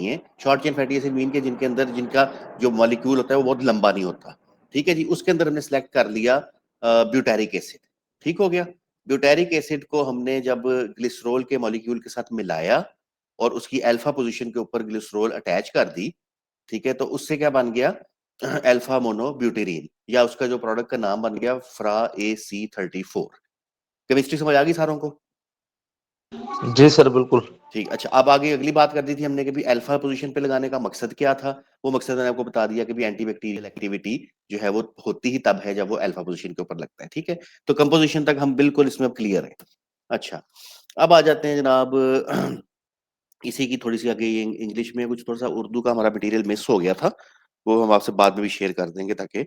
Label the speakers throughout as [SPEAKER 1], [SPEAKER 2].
[SPEAKER 1] है। Short chain fatty acid mean के जिनके अंदर जिनका जो मॉलिक्यूल होता है वो बहुत लंबा नहीं होता। ठीक है जी, उसके अंदर हमने सेलेक्ट कर लिया ब्यूटेरिक एसिड। ठीक हो गया। ब्यूटेरिक एसिड को हमने जब ग्लिसरॉल के मॉलिक्यूल के साथ मिलाया और उसकी अल्फा पोजीशन के ऊपर ग्लिसरॉल अटैच कर दी, ठीक है, तो उससे क्या बन गया अल्फा मोनो ब्यूटेरीन, या उसका जो प्रोडक्ट का नाम बन गया फ्रा AC34। केमिस्ट्री समझ आ गई सारों को?
[SPEAKER 2] जी सर बिल्कुल।
[SPEAKER 1] ठीक। अच्छा, अब आगे अगली बात कर दी थी हमने कि भी अल्फा पोजीशन पे लगाने का मकसद क्या था। वो मकसद मैंने आपको बता दिया कि भी एंटीबैक्टीरियल एक्टिविटी जो है वो होती ही तब है जब वो अल्फा पोजीशन के ऊपर लगता है। ठीक है, तो कंपोजिशन तक हम बिल्कुल इसमें क्लियर है। अच्छा, अब आ जाते हैं जनाब इसी की थोड़ी सी आगे इंग्लिश में कुछ थोड़ा सा उर्दू का हमारा मटेरियल मिस हो गया था, वो हम आपसे बाद में भी शेयर कर देंगे ताकि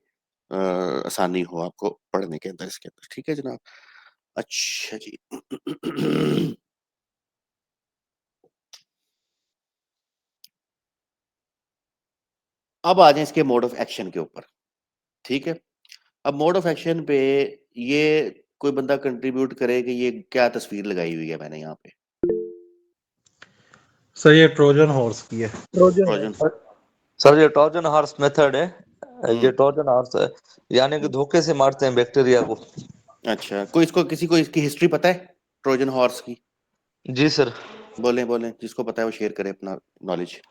[SPEAKER 1] आसानी हो आपको पढ़ने के अंदर इसके अंदर। ठीक है जनाब। अच्छा जी अब आ जाए इसके मोड ऑफ एक्शन के ऊपर। ठीक है, अब मोड ऑफ एक्शन पे ये कोई बंदा कंट्रीब्यूट करे कि ये क्या तस्वीर लगाई हुई है मैंने यहाँ पे।
[SPEAKER 3] सर ये ट्रोजन हॉर्स की है।
[SPEAKER 1] ट्रोजन।
[SPEAKER 2] सर ये ट्रोजन हॉर्स मेथड है। ये
[SPEAKER 1] हम्म।
[SPEAKER 2] ट्रोजन हॉर्स है, यानी कि धोखे से मारते हैं बैक्टीरिया को।
[SPEAKER 1] अच्छा, कोई इसको किसी को इसकी हिस्ट्री पता है ट्रोजन हॉर्स की?
[SPEAKER 2] जी सर।
[SPEAKER 1] बोलें बोलें, जिसको पता है वो शेयर करे अपना नॉलेज।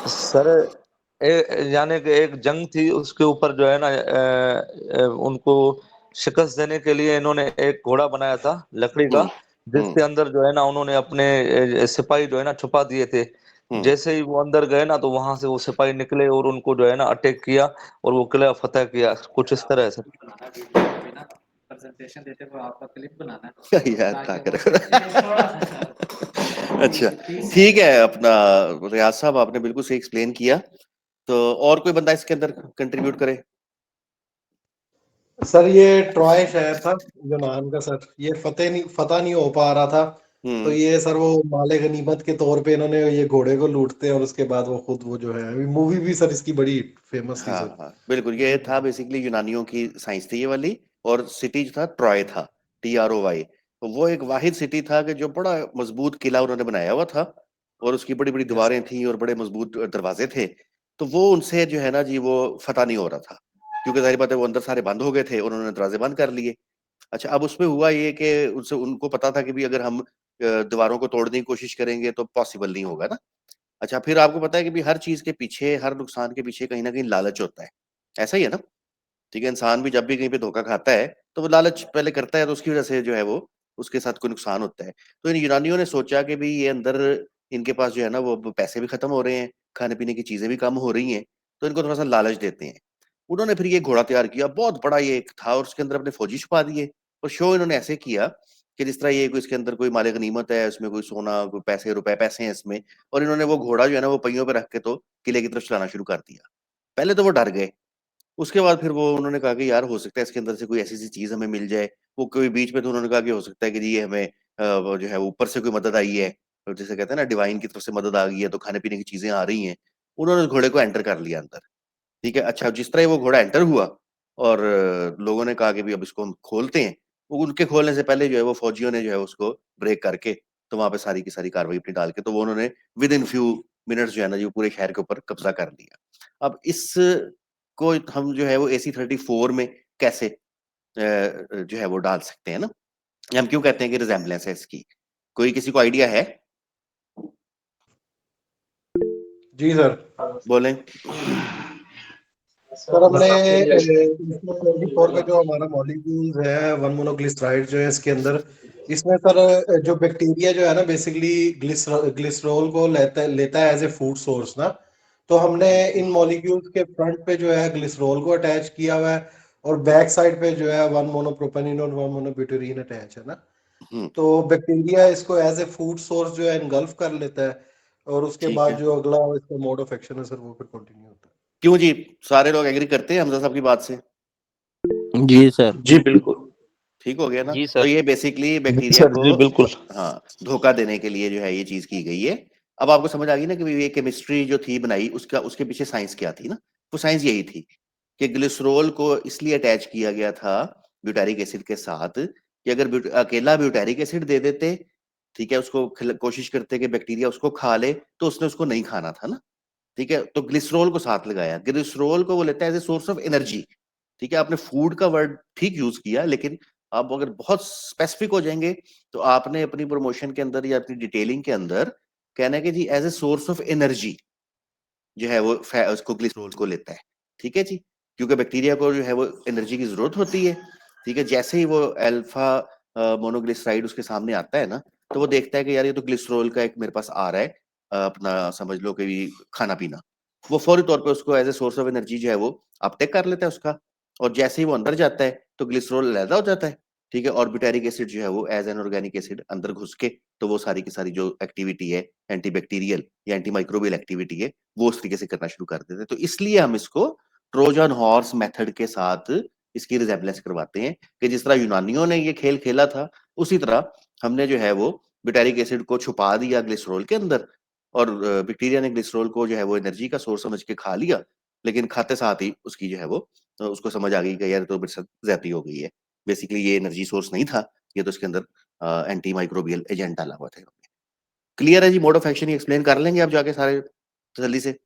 [SPEAKER 2] सर यानी कि एक जंग थी, उसके ऊपर जो है ना उनको शिकस्त देने के लिए इन्होंने एक घोड़ा बनाया था लकड़ी का,
[SPEAKER 1] हम्म। हम्म।
[SPEAKER 2] जिसके अंदर जो है ना उन्होंने अपने सिपाही जो है ना छुपा दिए थे।
[SPEAKER 1] हम्म।
[SPEAKER 2] जैसे ही वो अंदर गए ना तो वहां से वो सिपाही निकले और उनको जो है ना अटैक किया और वो किला फतेह किया, कुछ इस तरह से।
[SPEAKER 4] प्रेजेंटेशन देते हुए आपका क्लिप बनाना है
[SPEAKER 1] यार था
[SPEAKER 4] ताकि
[SPEAKER 1] कर अच्छा, ठीक है अपना रियाज साहब, आपने बिल्कुल सही एक्सप्लेन किया। तो और कोई बंदा इसके अंदर कंट्रीब्यूट करे?
[SPEAKER 3] सर ये ट्रॉय शहर था यूनान का सर, ये फतह नहीं हो पा रहा था, तो ये सर वो माले गनीमत के तौर पे इन्होंने ये घोड़े को लूटते हैं और उसके बाद वो खुद वो जो है मूवी भी सर इसकी बड़ी फेमस थी
[SPEAKER 1] हाँ
[SPEAKER 3] सर।
[SPEAKER 1] हाँ बिल्कुल, ये था बेसिकली यूनानियों की साइंस थी ये वाली। और सिटी जो था ट्रॉय था, TROY। तो वो एक वाहिद सिटी था कि जो बड़ा मजबूत किला उन्होंने बनाया हुआ था, और उसकी बड़ी बड़ी
[SPEAKER 3] यस।
[SPEAKER 1] दीवारें थी और बड़े मजबूत दरवाजे थे। तो वो उनसे जो है ना जी वो फतह नहीं हो रहा था, क्योंकि जाहिर बात है वो अंदर सारे बंद हो गए थे, उन्होंने दरवाजे बंद कर लिए। अच्छा, अब उसमें हुआ ये कि उनसे उनको पता था कि भी अगर हम दीवारों को तोड़ने की कोशिश करेंगे तो पॉसिबल नहीं होगा ना। अच्छा, फिर आपको पता है कि भी हर चीज के पीछे, हर नुकसान के पीछे कहीं ना कहीं लालच होता है, ऐसा ही है ना? ठीक है, इंसान भी जब भी कहीं पे धोखा खाता है तो वो लालच पहले करता है, तो उसकी वजह से जो है वो उसके साथ कोई नुकसान होता है। तो इन यूनानियों ने सोचा कि भी ये अंदर इनके पास जो है ना वो पैसे भी खत्म हो रहे हैं, खाने पीने की चीजें भी कम हो रही हैं, तो इनको थोड़ा सा लालच देते हैं। उन्होंने फिर ये घोड़ा तैयार किया, बहुत बड़ा ये एक था, और उसके अंदर अपने फौजी छुपा दिए। और शो इन्होंने ऐसे किया कि जिस तरह ये कोई इसके अंदर कोई माले गनीमत है, इसमें कोई सोना, कोई पैसे, रुपए पैसे हैं इसमें। और इन्होंने वो घोड़ा जो है ना वो पहियों पे रख के तो किले की तरफ चलाना शुरू कर दिया। पहले तो वो डर गए, उसके बाद फिर वो उन्होंने कहा कि यार हो सकता है इसके अंदर से कोई ऐसी सी चीज हमें मिल जाए। वो कोई बीच में तो उन्होंने कहा कि हो सकता है कि जी ये हमें वो जो है ऊपर से कोई मदद आई है, और जैसे कहते हैं ना डिवाइन की तरफ से मदद आ गई है, तो खाने पीने की चीजें आ रही हैं। उन्होंने उस घोड़े को एंटर कर लिया अंदर। ठीक है। अच्छा, जिस तरह वो घोड़ा एंटर हुआ और लोगों ने कहा कि भी अब इसको हम खोलते हैं, वो उनके खोलने से पहले जो है वो फौजियों ने जो है उसको ब्रेक करके तो वहां पे सारी की सारी कार्रवाई अपनी डाल के तो वो उन्होंने विद इन फ्यू मिनट्स जो है ना जो पूरे शहर के ऊपर कब्जा कर लिया। अब इस को हम जो है वो AC34 में कैसे जो है वो डाल सकते हैं ना, हम क्यों कहते हैं कि रिजेम्बलेंस है इसकी? कोई किसी को आइडिया है?
[SPEAKER 3] जी सर।
[SPEAKER 1] बोलें।
[SPEAKER 3] सर हमने इसमें 24 में जो हमारा मॉलिक्यूल्स है वन मोनोग्लिसराइड जो है इसके अंदर, इसमें सर जो बैक्टीरिया जो है ना बेसिकली ग्लिसरॉल को लेता लेता है एज ए फूड सोर्स ना, तो हमने इन मॉलिक्यूल्स के फ्रंट पे जो है ग्लिसरॉल को अटैच किया हुआ है और बैक साइड पे जो है वन मोनोप्रोपेनिन और वन मोनोब्यूटेरीन अटैच है ना, तो बैक्टीरिया इसको एज ए फूड सोर्स जो है इनगल्फ कर लेता है और उसके
[SPEAKER 1] ठीक
[SPEAKER 3] बाद
[SPEAKER 1] है।
[SPEAKER 3] जो अगला इसका मोड ऑफ एक्शन है सर वो फिर कंटिन्यू होता है।
[SPEAKER 1] क्यों जी, सारे लोग एग्री करते हैं हमजा साहब की बात से?
[SPEAKER 5] जी सर।
[SPEAKER 2] जी बिल्कुल।
[SPEAKER 1] ठीक हो गया ना?
[SPEAKER 5] जी
[SPEAKER 1] तो
[SPEAKER 5] सर।
[SPEAKER 1] ये बेसिकली
[SPEAKER 2] जी
[SPEAKER 1] बैक्टीरिया
[SPEAKER 2] सर,
[SPEAKER 1] को
[SPEAKER 2] जी बिल्कुल।
[SPEAKER 1] हाँ धोखा देने के लिए जो है ये चीज की गई है। अब आपको समझ आ गई ना कि ये केमिस्ट्री जो थी बनाई उसका उसके पीछे साइंस क्या थी ना? वो साइंस यही थी कि ग्लिसरॉल को इसलिए अटैच किया गया था ब्यूटारिक एसिड के साथ कि अगर अकेला ब्यूटारिक एसिड दे देते ठीक है, उसको कोशिश करते कि बैक्टीरिया उसको खा ले, तो उसने उसको नहीं खाना था ना, ठीक है, तो ग्लिसरॉल को साथ लगाया। ग्लिसरॉल को वो लेता है as a source of energy, ठीक है। आपने फूड का वर्ड ठीक यूज किया, लेकिन आप अगर बहुत स्पेसिफिक हो जाएंगे तो आपने अपनी प्रमोशन के अंदर या अपनी डिटेलिंग के अंदर कहना है कि जी as a source of energy जो है वो उसको ग्लिसरॉल को लेता है, ठीक है जी, क्योंकि बैक्टीरिया को जो है वो एनर्जी की जरूरत होती है, ठीक है। जैसे ही वो अल्फा मोनोग्लिसराइड उसके सामने आता है ना, तो वो देखता है कि यार ये तो ग्लिसरॉल का एक मेरे पास आ रहा है, अपना समझ लो कि खाना पीना, वो फौरी तौर पे उसको as a source of energy जो है वो अपटेक कर लेता है उसका, और जैसे ही वो अंदर जाता है तो ग्लिसरॉल अलग हो जाता है, ठीक है, और ब्यूटेरिक एसिड जो है वो एज एन ऑर्गेनिक एसिड अंदर घुस के, तो वो सारी की सारी जो एक्टिविटी है एंटीबैक्टीरियल या एंटी माइक्रोबियल एक्टिविटी है वो उस तरीके से करना शुरू कर देते हैं। तो इसलिए हम इसको ट्रोजन हॉर्स मेथड के साथ इसकी रिजेम्बलेंस करवाते हैं कि जिस तरह यूनानियों ने ये खेल खेला था, उसी तरह हमने जो है वो ब्यूटेरिक एसिड को छुपा दिया ग्लिसरॉल के अंदर, और बैक्टीरिया ने ग्लिसरॉल को जो है वो एनर्जी का सोर्स समझ के खा लिया, लेकिन खाते साथ ही उसकी जो है वो उसको समझ आ गई कि यार तो मेरे साथ ज्यादती हो गई है, बेसिकली ये एनर्जी सोर्स नहीं था, ये तो इसके अंदर एंटी माइक्रोबियल एजेंट डाला हुआ था। क्लियर है जी? मोड ऑफ एक्शन ही एक्सप्लेन कर लेंगे आप जाके सारे जल्दी से।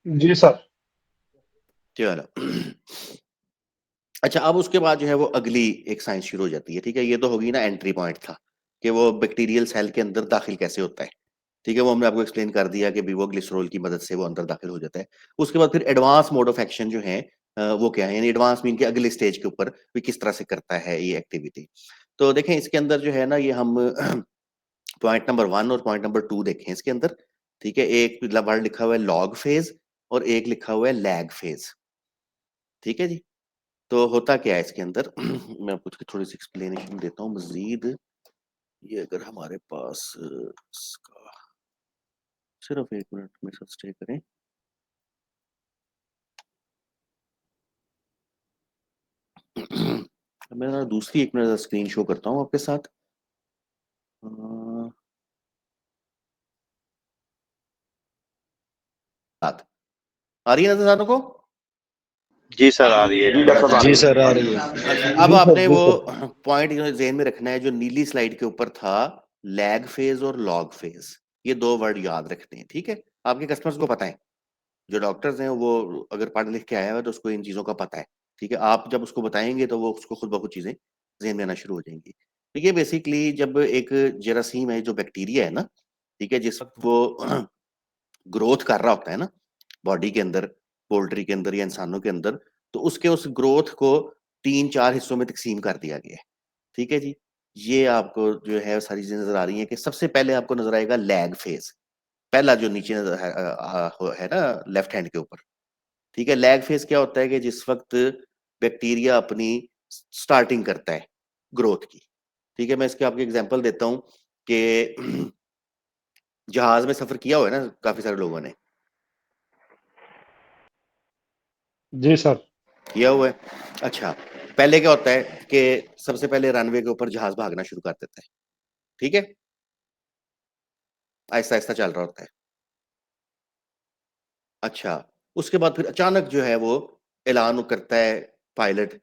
[SPEAKER 6] जी सर।
[SPEAKER 1] चलो अच्छा, अब उसके बाद जो है वो अगली एक साइंस शुरू हो जाती है, ठीक है। ये तो होगी ना एंट्री पॉइंट था कि वो बैक्टीरियल सेल के अंदर दाखिल कैसे होता है, ठीक है, वो हमने आपको एक्सप्लेन कर दिया कि वो ग्लिसरॉल की मदद से वो अंदर दाखिल हो जाता है। उसके बाद फिर एडवांस मोड ऑफ एक्शन जो है वो क्या है, यानी एडवांस मीन के अगले स्टेज के ऊपर भी किस तरह से करता है ये एक्टिविटी। तो देखें इसके अंदर जो है ना, ये हम पॉइंट नंबर 1 और पॉइंट नंबर 2 देखें इसके अंदर, ठीक है। एक वर्ड लिखा हुआ है लॉग फेज और एक लिखा हुआ है लैग फेज, ठीक है जी। तो होता क्या है इसके अंदर मैं आपको थोड़ी सी एक्सप्लेनेशन देता हूँ मजीद। ये अगर हमारे पास इसका सिर्फ 1 मिनट में स्टे करें। मैं ना दूसरी एक मिनट स्क्रीन शो करता हूँ आपके साथ। आ रही है नजर सारों को?
[SPEAKER 2] जी सर आ रही है।
[SPEAKER 3] जी सर आ रही है।
[SPEAKER 1] अच्छा, अब आपने वो पॉइंट ज़हन में रखना है जो नीली स्लाइड के ऊपर था, लैग फेज और लॉग फेज, ये 2 वर्ड याद रखते हैं, ठीक है। आपके कस्टमर्स को पता है, जो डॉक्टर्स हैं वो अगर पढ़ लिख के आया हुआ है तो उसको इन चीजों का पता है, ठीक है। आप जब उसको बताएंगे तो वो उसको खुद ब खुद चीजें ज़हन में आना शुरू हो जाएंगी। तो ये बेसिकली जब एक जरासीम है जो बैक्टीरिया है ना, ठीक है, जिस वक्त वो ग्रोथ कर रहा होता है ना बॉडी के अंदर, पोल्ट्री के अंदर या इंसानों के अंदर, तो उसके उस ग्रोथ को 3-4 हिस्सों में तकसीम कर दिया गया है, ठीक है जी। ये आपको जो है सारी चीजें नजर आ रही हैं कि सबसे पहले आपको नजर आएगा लैग फेज, पहला जो नीचे है ना लेफ्ट हैंड के ऊपर, ठीक है। लैग फेज क्या होता है कि जिस वक्त बैक्टीरिया अपनी स्टार्टिंग करता है ग्रोथ की, ठीक है। मैं इसके आपको एग्जांपल देता हूं कि जहाज में सफर किया हुआ है ना काफी सारे लोगों ने,
[SPEAKER 6] जी सर।
[SPEAKER 1] किया हुआ है। अच्छा, पहले क्या होता है कि सबसे पहले रनवे के ऊपर जहाज भागना शुरू कर देता है, ठीक है, आहिस्ता आहिस्ता चल रहा होता है। अच्छा, उसके बाद फिर अचानक जो है वो ऐलान करता है पायलट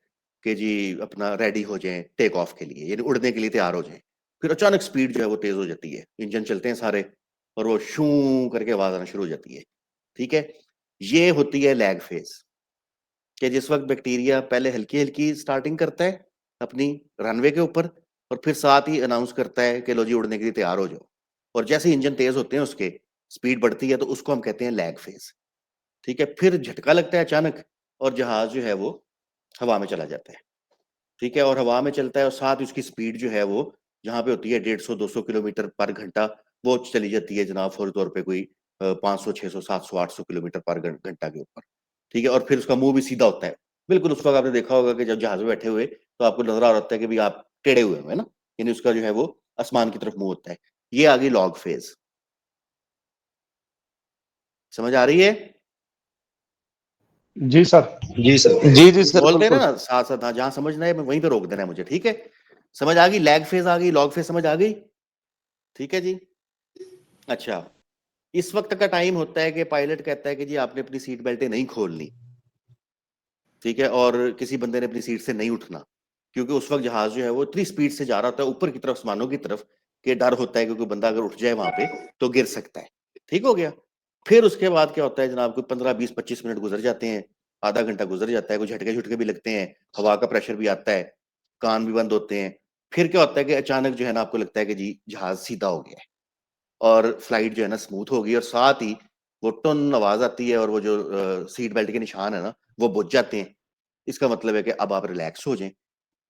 [SPEAKER 1] कि जी अपना रेडी हो जाएं टेक ऑफ के लिए, यानी उड़ने के लिए तैयार हो जाएं। फिर अचानक स्पीड जो है वो तेज हो जाती है, इंजन चलते हैं सारे और वो शू करके आवाज आना शुरू हो जाती है, ठीक है। ये होती है लैग फेज कि जिस वक्त बैक्टीरिया पहले हल्की हल्की स्टार्टिंग करता है अपनी रनवे के ऊपर, और फिर साथ ही अनाउंस करता है कि लो जी उड़ने के लिए तैयार हो जाओ, और जैसे इंजन तेज होते हैं उसके स्पीड बढ़ती है तो उसको हम कहते हैं लैग फेज, ठीक है। फिर झटका लगता है अचानक और जहाज जो है वो हवा में चला जाता है, ठीक है, और हवा में चलता है और साथ ही उसकी स्पीड जो है वो जहाँ पे होती है 150-200 किलोमीटर पर घंटा, वो चली जाती है जनाब फौरी तौर पे कोई 500, 600, 700, 800 किलोमीटर पर घंटा के ऊपर, ठीक है। और फिर उसका मुंह भी सीधा होता है, बिल्कुल उस वक्त आपने देखा होगा कि जब जहाज में बैठे हुए तो आपको नजर आ रहा होता है कि भाई आप टेढ़े हुए हैं ना, यानी उसका जो है वो आसमान की तरफ मुंह होता है। ये आ गई लॉग फेज, समझ आ रही है?
[SPEAKER 6] जी सर।
[SPEAKER 3] जी सर।
[SPEAKER 2] जी सर
[SPEAKER 1] बोलते हैं
[SPEAKER 2] बिल्कुल।
[SPEAKER 1] ना साथ साथ, हाँ, जहां समझना है वहीं पे रोक देना है मुझे, ठीक है। समझ आ गई? लैग फेज आ गई, लॉग फेज समझ आ गई, ठीक है जी। अच्छा, इस वक्त का टाइम होता है कि पायलट कहता है कि जी आपने अपनी सीट बेल्टें नहीं खोलनी, ठीक है, और किसी बंदे ने अपनी सीट से नहीं उठना, क्योंकि उस वक्त जहाज जो है वो इतनी स्पीड से जा रहा होता है ऊपर की तरफ, आसमानों की तरफ, कि डर होता है कि कोई बंदा अगर उठ जाए वहां पे तो गिर सकता है। ठीक हो गया। फिर उसके बाद क्या होता है जनाब, कोई 15-20-25 मिनट गुजर जाते हैं, आधा घंटा गुजर जाता है, कोई झटके झुटके भी लगते हैं, हवा का प्रेशर भी आता है, कान भी बंद होते हैं। फिर क्या होता है कि अचानक जो है ना आपको लगता है कि जी जहाज सीधा हो गया है और फ्लाइट जो है ना स्मूथ हो गई, और साथ ही वो टन आवाज आती है और वो जो सीट बेल्ट के निशान है ना वो बुझ जाते हैं। इसका मतलब है कि अब आप रिलैक्स हो जाएं।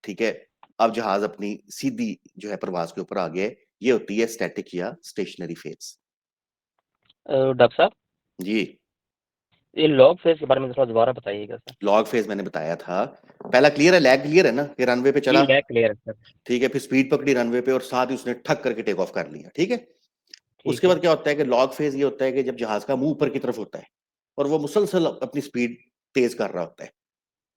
[SPEAKER 1] ठीक है, अब जहाज अपनी सीधी जो है प्रवास के ऊपर आ गया है। ये होती है स्टैटिक या स्टेशनरी फेज।
[SPEAKER 7] डॉक्टर साहब,
[SPEAKER 1] जी,
[SPEAKER 7] ये लॉग फेज के बारे में थोड़ा दोबारा बताइएगा सर।
[SPEAKER 1] लॉग फेज मैंने बताया था पहला, क्लियर है, लैग क्लियर है ना कि रनवे पे
[SPEAKER 7] जी,
[SPEAKER 1] चला,
[SPEAKER 7] लैग क्लियर है सर।
[SPEAKER 1] ठीक है, फिर स्पीड पकड़ी रनवे पे और साथ ही उसने ठक करके टेक ऑफ कर लिया। ठीक है,
[SPEAKER 7] ठीक
[SPEAKER 1] उसके
[SPEAKER 7] है।
[SPEAKER 1] बाद क्या होता है कि लॉग फेज ये होता है कि जब जहाज का मुंह ऊपर की तरफ होता है और वो मुसलसल अपनी स्पीड तेज कर रहा होता है,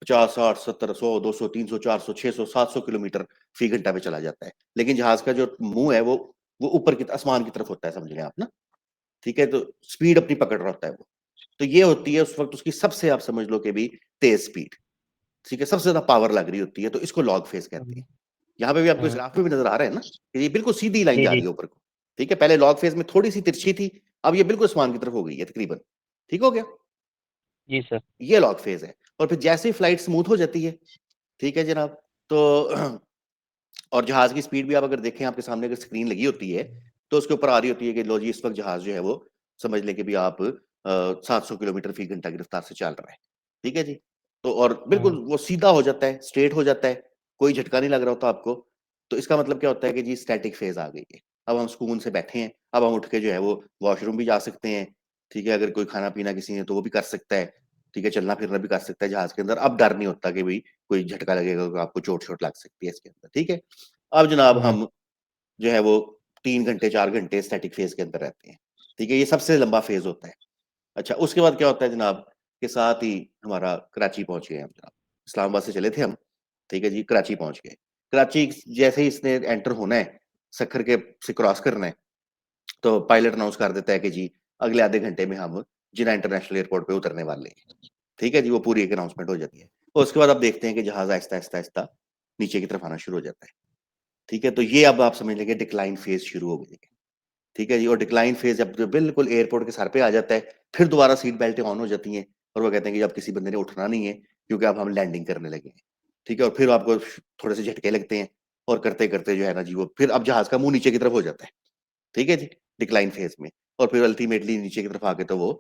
[SPEAKER 1] 50, 60, 70, 100, 200, 300, 400, 600, 700 किलोमीटर फी घंटा पे चला जाता है, लेकिन जहाज का जो मुंह है वो ऊपर की आसमान की तरफ होता है, समझ लें आप ना। ठीक है, तो स्पीड अपनी पकड़ रहा होता है वो। तो ये होती है उस वक्त उसकी सबसे, आप समझ लो कि भी तेज स्पीड। ठीक है, सबसे ज्यादा पावर लग रही होती है, तो इसको लॉग फेज कहते हैं। यहाँ पे भी आपको इस ग्राफ में भी नजर आ रहा है ना कि ये बिल्कुल सीधी लाइन
[SPEAKER 7] जी
[SPEAKER 1] जा
[SPEAKER 7] जी
[SPEAKER 1] रही है ऊपर को। ठीक है, पहले लॉग फेज में थोड़ी सी तिरछी थी, अब ये बिल्कुल आसमान की तरफ हो गई है तकरीबन। ठीक हो गया,
[SPEAKER 7] जी सर।
[SPEAKER 1] ये लॉग फेज है। और फिर जैसे ही फ्लाइट स्मूथ हो जाती है, ठीक है जनाब, तो और जहाज की स्पीड भी आप अगर देखें, आपके सामने अगर स्क्रीन लगी होती है तो उसके ऊपर आ रही होती है कि लो जी इस वक्त जहाज जो है वो समझ लें कि भी आप 700 किलोमीटर फी घंटा की रफ्तार से चल रहा है। ठीक है जी, तो और बिल्कुल वो सीधा हो जाता है, स्ट्रेट हो जाता है, कोई झटका नहीं लग रहा होता आपको। तो इसका मतलब क्या होता है कि जी स्टैटिक फेज आ गई है। अब हम सुकून से बैठे हैं, अब हम उठ के जो है वो वॉशरूम भी जा सकते हैं। ठीक है, अगर कोई खाना पीना किसी ने तो वो भी कर सकता है। ठीक है, चलना फिरना भी कर सकता है जहाज के अंदर। अब डर नहीं होता कि भाई कोई झटका लगेगा, आपको चोट चोट लग सकती है इसके अंदर। ठीक है, अब जनाब हम जो है वो 3 घंटे 4 घंटे स्टैटिक फेज के अंदर रहते हैं। ठीक है, ये सबसे लंबा फेज होता है। अच्छा, उसके बाद क्या होता है जनाब के साथ ही हमारा कराची पहुंच गए हम जनाब, इस्लामाबाद से चले थे हम। ठीक है जी, कराची पहुंच गए। कराची जैसे ही इसने एंटर होना है, सखर के से क्रॉस करना है, तो पायलट अनाउंस कर देता है कि जी अगले आधे घंटे में हम जिना इंटरनेशनल एयरपोर्ट पे उतरने वाले हैं। ठीक है जी, वो पूरी एक अनाउंसमेंट हो जाती है। और उसके बाद आप देखते हैं कि जहाज आहिस्ता आहिस्ता आहिस्ता नीचे की तरफ आना शुरू हो जाता है। ठीक है, तो ये अब आप समझ लेंगे डिक्लाइन फेज शुरू हो गई है। ठीक है जी, और डिक्लाइन फेज जब जो बिल्कुल एयरपोर्ट के सर पे आ जाता है, फिर दोबारा सीट बेल्टें ऑन हो जाती हैं और वो कहते हैं कि अब किसी बंदे ने उठना नहीं है क्योंकि अब हम लैंडिंग करने लगे हैं। ठीक है, और फिर आपको थोड़े से झटके लगते हैं और करते करते जो है ना जी वो फिर अब जहाज का मुंह नीचे की तरफ हो जाता है। ठीक है जी, डिक्लाइन फेज में, और फिर अल्टीमेटली नीचे की तरफ आके तो वो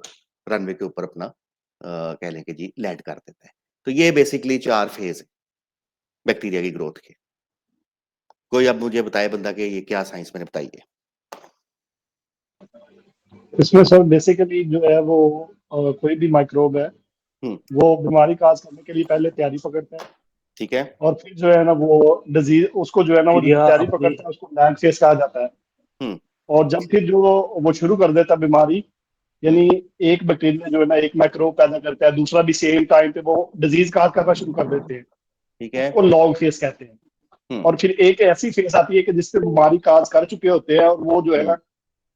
[SPEAKER 1] रनवे के ऊपर अपना कह लें कि जी लैंड कर देता है। तो ये बेसिकली 4 फेज है बैक्टीरिया की ग्रोथ के। कोई अब मुझे बताए बंदा कि ये क्या साइंस मैंने बताई है।
[SPEAKER 6] इसमें सर बेसिकली जो है वो कोई भी माइक्रोब है
[SPEAKER 1] हम्म,
[SPEAKER 6] वो बीमारी काज करने के लिए पहले तैयारी पकड़ता है,
[SPEAKER 1] ठीक है।
[SPEAKER 6] और फिर जो है ना वो डिजीज उसको जो है ना वो
[SPEAKER 7] चिड़िया
[SPEAKER 6] तैयारी
[SPEAKER 7] अपनी
[SPEAKER 6] पकड़ता है, उसको लैग फेज कहा जाता है।
[SPEAKER 1] हम्म,
[SPEAKER 6] और जब फिर जो वो शुरू कर देता है बीमारी, यानी एक बैक्टीरिया जो है ना एक माइक्रोब पैदा करता है, दूसरा भी सेम टाइम पे वो डिजीज काज करना शुरू कर देते हैं,
[SPEAKER 1] ठीक है।
[SPEAKER 6] उसको लॉग फेज कहते हैं।
[SPEAKER 1] हम्म,
[SPEAKER 6] और फिर एक ऐसी फेज आती है कि जिससे बीमारी काज कर चुके होते हैं और वो जो है
[SPEAKER 1] हम्म,
[SPEAKER 6] ना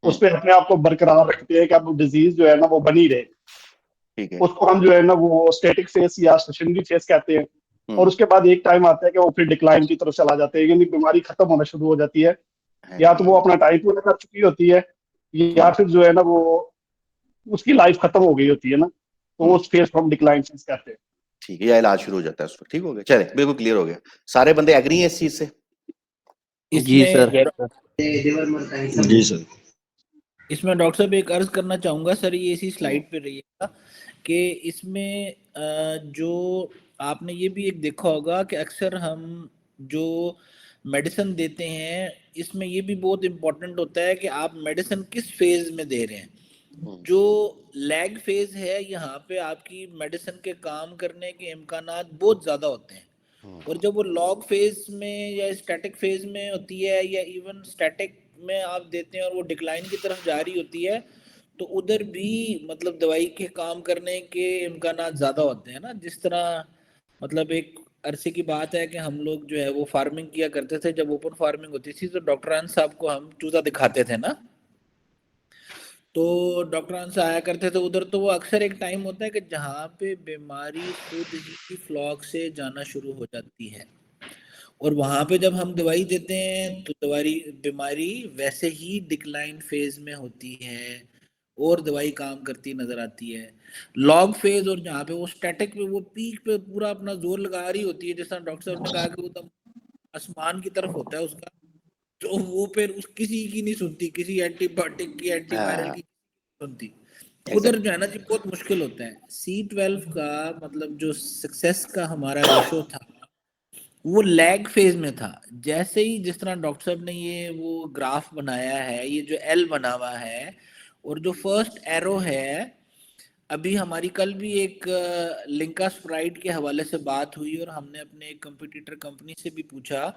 [SPEAKER 6] उस पर अपने आप को बरकरार रखते हैं कि अब डिजीज जो है ना वो बनी रहे।
[SPEAKER 1] ठीक है।
[SPEAKER 6] उसको हम जो है ना वो स्टैटिक फेज या स्टेशनरी फेज कहते हैं। और
[SPEAKER 1] हम्म,
[SPEAKER 6] उसके बाद एक टाइम आता है कि वो फिर डिक्लाइन की तरफ चला जाते हैं, यानी बीमारी खत्म होना शुरू हो जाती है।
[SPEAKER 1] है
[SPEAKER 6] या तो
[SPEAKER 1] जी।
[SPEAKER 6] वो अपना टाइम पूरा कर चुकी होती है, या
[SPEAKER 1] हम्म,
[SPEAKER 6] फिर जो है ना वो उसकी लाइफ खत्म हो गई होती है ना, तो
[SPEAKER 1] हम्म,
[SPEAKER 6] उस फेज को हम डिक्लाइन फेज कहते हैं।
[SPEAKER 1] ठीक है, या इलाज शुरू हो जाता है उस पर। ठीक हो गया, चले बिल्कुल क्लियर हो गया। सारे बंदे एग्री हैं इस चीज से।
[SPEAKER 5] जी
[SPEAKER 8] इसमें
[SPEAKER 5] सर।
[SPEAKER 7] Yes sir.
[SPEAKER 3] जी सर।
[SPEAKER 8] इसमें डॉक्टर साहब एक अर्ज करना चाहूंगा सर, ये इसी
[SPEAKER 1] हम्म,
[SPEAKER 8] स्लाइड पे रहिएगा कि इसमें जो आपने ये भी एक देखा होगा कि अक्सर हम जो मेडिसिन देते हैं इसमें ये भी बहुत इम्पोर्टेंट होता है कि आप मेडिसिन किस फेज में दे रहे हैं।
[SPEAKER 1] हम्म,
[SPEAKER 8] जो लैग फेज है यहाँ पे आपकी मेडिसिन के काम करने के इम्कानात बहुत ज़्यादा होते हैं।
[SPEAKER 1] हम्म,
[SPEAKER 8] और जब वो लॉग फेज में या स्टैटिक फेज में होती है या इवन स्टैटिक में आप देते हैं और वो डिक्लाइन की तरफ जा रही होती है, तो उधर भी मतलब दवाई के काम करने के इम्कानात ज़्यादा होते हैं ना। जिस तरह मतलब एक अरसे की बात है कि हम लोग जो है वो फार्मिंग किया करते थे, जब ओपन फार्मिंग होती थी तो डॉक्टर साहब को हम चूजा दिखाते थे ना, तो डॉक्टर से आया करते थे उधर। तो वो अक्सर एक टाइम होता है कि जहाँ पे बीमारी खुद ही फ्लॉक से जाना शुरू हो जाती है, और वहां पे जब हम दवाई देते हैं तो दवाई बीमारी वैसे ही डिक्लाइन फेज में होती है और दवाई काम करती नजर आती है। लॉग फेज और जहाँ पे वो स्टैटिक पे वो पीक पे पूरा अपना जोर लगा रही होती है, जैसा डॉक्टर साहब ने कहा कि वो तो आसमान की तरफ होता है उसका, तो वो फिर उस किसी की नहीं सुनती, किसी एंटीबायोटिक की एंटीवायरल
[SPEAKER 1] हाँ
[SPEAKER 8] की सुनती। उधर
[SPEAKER 1] एग्जैक्टली
[SPEAKER 8] जो है ना जी बहुत मुश्किल होता है। C12 का मतलब जो सक्सेस का हमारा रेशो था वो लैग फेज में था। जैसे ही जिस तरह डॉक्टर साहब ने ये वो ग्राफ बनाया है, ये जो एल बना हुआ है और जो फर्स्ट एरो है, अभी हमारी कल भी एक लिंका स्प्राइट के हवाले से बात हुई और हमने अपने एक कंपटीटर कंपनी से भी पूछा,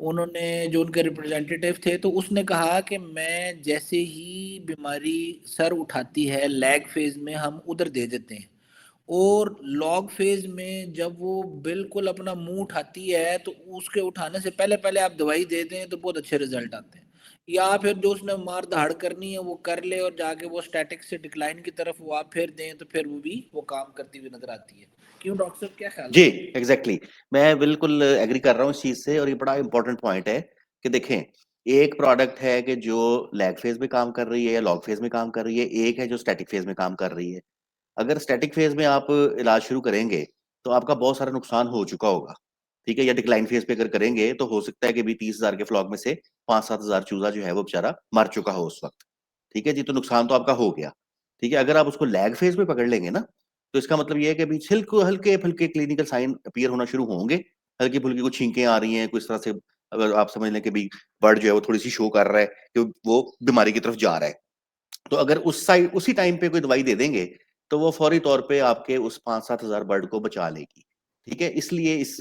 [SPEAKER 8] उन्होंने जो उनके रिप्रेजेंटेटिव थे तो उसने कहा कि मैं जैसे ही बीमारी सर उठाती है लैग फेज में हम उधर दे देते हैं, और लॉग फेज में जब वो बिल्कुल अपना मुंह उठाती है तो उसके उठाने से पहले पहले आप दवाई दे दें तो बहुत अच्छे रिजल्ट आते हैं। या फिर जो उसने मार धाड़ करनी है वो कर ले और जाके वो स्टैटिक से डिक्लाइन की तरफ वो आप फिर दें तो फिर वो भी वो काम करती हुई नजर आती है। क्यों डॉक्टर साहब, क्या ख्याल
[SPEAKER 1] जी
[SPEAKER 8] है?
[SPEAKER 1] एग्जैक्टली मैं बिल्कुल एग्री कर रहा हूँ इस चीज से, और ये बड़ा इंपॉर्टेंट पॉइंट है कि देखें, एक प्रोडक्ट है कि जो लैग फेज में काम कर रही है या लॉग फेज में काम कर रही है, एक है जो स्टैटिक फेज में काम कर रही है। अगर स्टैटिक फेज में आप इलाज शुरू करेंगे तो आपका बहुत सारा नुकसान हो चुका होगा, ठीक है, या डिक्लाइन फेज पे अगर करेंगे तो हो सकता है कि भी 30,000 के फ्लॉग में से 5-7 हजार चूजा जो है वो बेचारा मर चुका हो उस वक्त, ठीक है जी, तो नुकसान तो आपका हो गया। ठीक है, अगर आप उसको लैग फेज में पकड़ लेंगे ना, तो इसका मतलब ये है कि भी हल्के फुल्के क्लिनिकल साइन अपीयर होना शुरू होंगे, हल्की फुल्की कुछ छींकें आ रही हैं कुछ तरह से, अगर आप समझ लें कि भी बर्ड जो है वो थोड़ी सी शो कर रहा है कि वो बीमारी की तरफ जा रहा है, तो अगर उस साइड उसी टाइम पे कोई दवाई दे देंगे तो वो फौरी तौर पे आपके उस 5-7 हजार बर्ड को बचा लेगी। ठीक है, इसलिए इस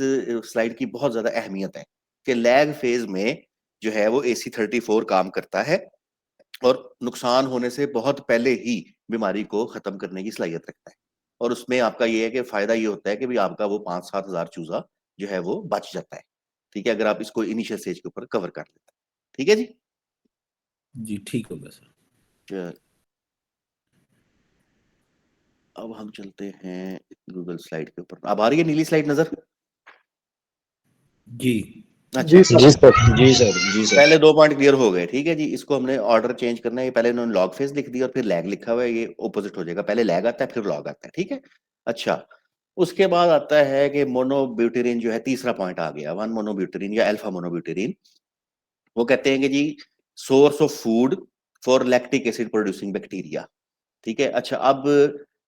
[SPEAKER 1] स्लाइड की बहुत ज्यादा अहमियत है कि लैग फेज में जो है वो AC34 काम करता है और नुकसान होने से बहुत पहले ही बीमारी को खत्म करने की सलाहियत रखता है। और उसमें आपका ये है कि फायदा ये होता है कि भी आपका वो 5-7 हजार चूजा जो है वो बच जाता है। ठीक है, अगर आप इसको इनिशियल स्टेज के ऊपर कवर कर लेते हैं। ठीक है जी,
[SPEAKER 8] जी ठीक होगा सर।
[SPEAKER 1] चल, अब हम चलते हैं गूगल स्लाइड के ऊपर। अब आ रही है नीली स्लाइड नजर?
[SPEAKER 8] जी
[SPEAKER 1] अच्छा,
[SPEAKER 6] जी सर।
[SPEAKER 5] जी सर, जी सर, जी सर।
[SPEAKER 1] पहले 2 पॉइंट क्लियर हो गए। ठीक है जी, इसको हमने ऑर्डर चेंज करना है, पहले इन्होंने लॉग फेज लिख दिया और फिर लैग लिखा हुआ है, ये ऑपोजिट हो जाएगा, पहले लैग आता है फिर लॉग आता है। ठीक है, अच्छा, उसके बाद आता है कि मोनोब्यूटेरिन जो है, तीसरा पॉइंट आ गया, 1-मोनोब्यूटेरिन या अल्फा मोनोब्यूटेरिन। वो कहते हैं कि जी source of food for lactic acid producing bacteria. ठीक है, अच्छा, अब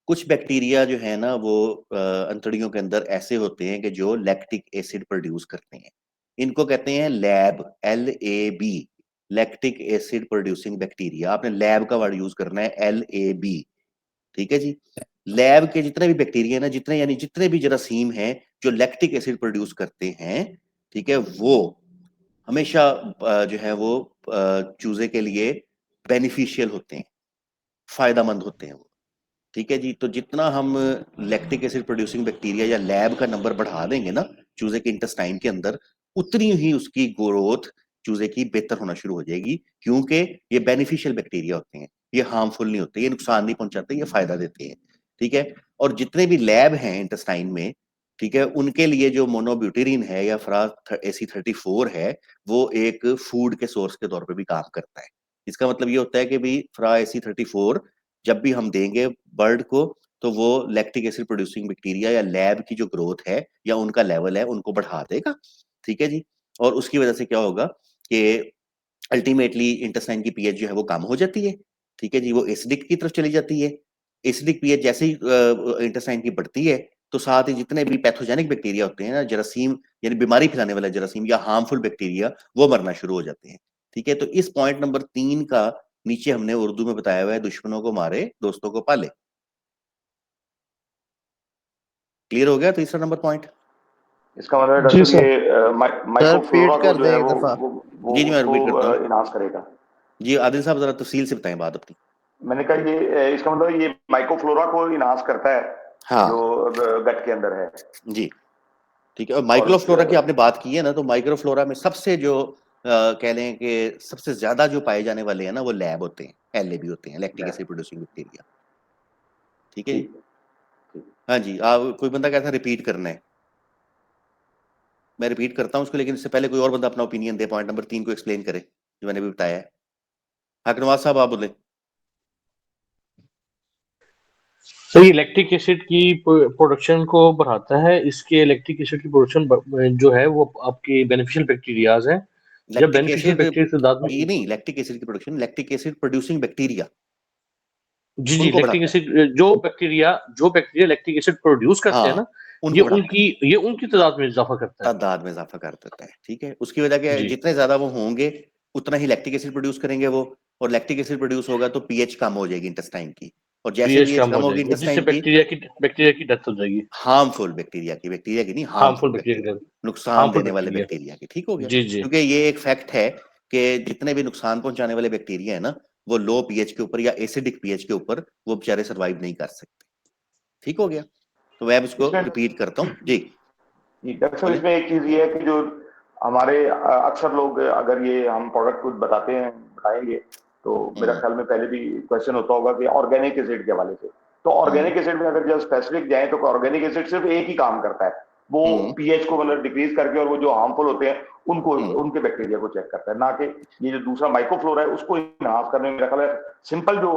[SPEAKER 1] कुछ बैक्टीरिया जो है ना वो अंतड़ियों के अंदर ऐसे होते हैं कि जो लैक्टिक एसिड प्रोड्यूस करते हैं, इनको कहते हैं lab, LAB, lactic acid producing bacteria. आपने लैब का वर्ड यूज करना है, LAB। ठीक है जी, लैब के जितने भी बैक्टीरिया ना, जितने यानी जितने भी जरासीम हैं जो लैक्टिक एसिड प्रोड्यूस करते हैं, ठीक है, वो हमेशा जो है वो चूजे के लिए बेनिफिशियल होते हैं, फायदेमंद होते हैं वो। ठीक है जी, तो जितना हम लैक्टिक एसिड प्रोड्यूसिंग बैक्टीरिया या लैब का नंबर बढ़ा देंगे ना चूजे के इंटेस्टाइन के अंदर, उतनी ही उसकी ग्रोथ चूजे की बेहतर होना शुरू हो जाएगी, क्योंकि ये बेनिफिशियल बैक्टीरिया होते हैं, ये हार्मफुल नहीं होते, ये नुकसान नहीं पहुंचाते, ये फायदा देते हैं। ठीक है, और जितने भी लैब हैं इंटेस्टाइन में, ठीक है, उनके लिए जो मोनोब्यूटेरिन है या फ्रा AC34 है, वो एक फूड के सोर्स के तौर पर भी काम करता है। इसका मतलब ये होता है कि भी फ्रा AC34 जब भी हम देंगे बर्ड को, तो वो लैक्टिक एसिड प्रोड्यूसिंग बैक्टीरिया या लैब की जो ग्रोथ है या उनका लेवल है उनको बढ़ा देगा। ठीक है जी, और उसकी वजह से क्या होगा कि अल्टीमेटली इंटेस्टाइन की पीएच जो है वो कम हो जाती है। ठीक है जी, वो एसिडिक की तरफ चली जाती है। एसिडिक पीएच जैसे ही इंटेस्टाइन की बढ़ती है, तो साथ ही जितने भी पैथोजेनिक बैक्टीरिया होते हैं ना, जरासीम यानी बीमारी फैलाने वाला जरासीम या हार्मफुल बैक्टीरिया, वो मरना शुरू हो जाते हैं। ठीक है, तो इस पॉइंट नंबर 3 का नीचे हमने उर्दू में बताया हुआ है, दुश्मनों को मारे दोस्तों को पाले। क्लियर हो गया तीसरा नंबर पॉइंट?
[SPEAKER 9] इसका मतलब है
[SPEAKER 6] जी
[SPEAKER 9] डॉक्टर
[SPEAKER 6] सर।
[SPEAKER 9] ये माइक्रोफ्लोरा को जो है
[SPEAKER 1] जी जी, मैं
[SPEAKER 9] उसको
[SPEAKER 1] रिपीट करता हूँ।
[SPEAKER 9] इनहांस करेगा।
[SPEAKER 1] जी आदिल साहब, जरा तफसील से बताएं बात अपनी।
[SPEAKER 9] मैंने कहा ये इसका मतलब ये माइक्रोफ्लोरा को इनहांस करता है
[SPEAKER 1] हाँ
[SPEAKER 9] जो गट के अंदर है।
[SPEAKER 1] जी, ठीक है, और
[SPEAKER 9] और
[SPEAKER 1] माइक्रोफ्लोरा की आपने बात की है ना, तो माइक्रोफ्लोरा में सबसे जो कह लें कि सबसे ज्यादा जो पाए जाने वाले हैं ना, वो लैब होते हैं, LAB होते हैं, लैक्टिक एसिड प्रोड्यूसिंग बैक्टीरिया। ठीक है जी,
[SPEAKER 9] ठीक ठीक।
[SPEAKER 1] हाँ जी, आप कोई बंदा कहता है रिपीट करना है? मैं रिपीट करता हूँ उसको, लेकिन इससे पहले कोई और बंदा अपना ओपिनियन दे, पॉइंट नंबर 3 को एक्सप्लेन करे जो मैंने भी बताया है। नवाज साहब आप बोले।
[SPEAKER 5] सर ये लैक्टिक एसिड की प्रोडक्शन को बढ़ाता है, इसके लैक्टिक एसिड की प्रोडक्शन जो है वो आपके बेनिफिशियल बैक्टीरियाज हैं। जब
[SPEAKER 1] लैक्टिक
[SPEAKER 5] बेनिफिशियल
[SPEAKER 1] एसिड
[SPEAKER 5] बैक्टीरिया तादाद में
[SPEAKER 1] ये नहीं, लैक्टिक एसिड की production, lactic acid producing bacteria
[SPEAKER 5] जी
[SPEAKER 1] उनको
[SPEAKER 5] लैक्टिक
[SPEAKER 1] बढ़ाता है।
[SPEAKER 5] एसिड जो बैक्टीरिया लैक्टिक एसिड प्रोड्यूस करते हैं
[SPEAKER 1] हाँ,
[SPEAKER 5] ना,
[SPEAKER 1] उनको बढ़ाता है,
[SPEAKER 5] ये उनकी तादाद में इजाफा करता है।
[SPEAKER 1] तादाद में इजाफा कर देता है। ठीक है, उसकी वजह क्या है,
[SPEAKER 5] जी
[SPEAKER 1] जितने ज्यादा वो होंगे उतना ही लैक्टिक एसिड प्रोड्यूस करेंगे वो, और लैक्टिक एसिड प्रोड्यूस होगा तो पीएच कम हो जाएगी इंटेस्टाइन की, और जैसे
[SPEAKER 5] पीएच
[SPEAKER 1] पीएच
[SPEAKER 5] कम
[SPEAKER 1] कम
[SPEAKER 5] हो
[SPEAKER 1] होगी
[SPEAKER 5] जाएगी और जिससे
[SPEAKER 1] इंटेस्टाइन की,
[SPEAKER 5] बैक्टीरिया की डेथ हो जाएगी।
[SPEAKER 1] हार्मफुल बैक्टीरिया की नहीं, हार्मफुल
[SPEAKER 5] हार्मफुल
[SPEAKER 1] बैक्टीरिया,
[SPEAKER 5] बैक्टीरिया
[SPEAKER 1] नुकसान
[SPEAKER 5] हार्मफुल
[SPEAKER 1] देने वाले
[SPEAKER 5] बैक्टीरिया
[SPEAKER 1] बैक्टीरिया की। ठीक हो गया,
[SPEAKER 5] जी जी
[SPEAKER 1] क्योंकि ये एक फैक्ट है कि जितने भी नुकसान पहुंचाने वाले बैक्टीरिया है ना, वो लो पीएच के ऊपर या एसिडिक पीएच के ऊपर वो बेचारे सर्वाइव नहीं कर सकते। ठीक हो गया, तो मैं उसको
[SPEAKER 9] इसमें
[SPEAKER 1] रिपीट करता हूँ जी।
[SPEAKER 9] डॉक्टर साहब
[SPEAKER 1] बोले।
[SPEAKER 9] इसमें एक चीज ये है कि जो हमारे अक्सर लोग अगर ये हम प्रोडक्ट कुछ बताएंगे तो मेरा ख्याल में पहले भी क्वेश्चन होता होगा कि ऑर्गेनिक एसिड के हवाले से, तो ऑर्गेनिक एसिड में अगर जब स्पेसिफिक जाए तो ऑर्गेनिक एसिड सिर्फ एक ही काम करता है, वो पीएच को मतलब डिक्रीज करके और वो जो हार्मफुल होते हैं उनको उनके बैक्टीरिया को चेक करता है, ना कि ये जो दूसरा माइक्रोफ्लोरा है उसको इनहांस करने में मेरा ख्याल है सिंपल जो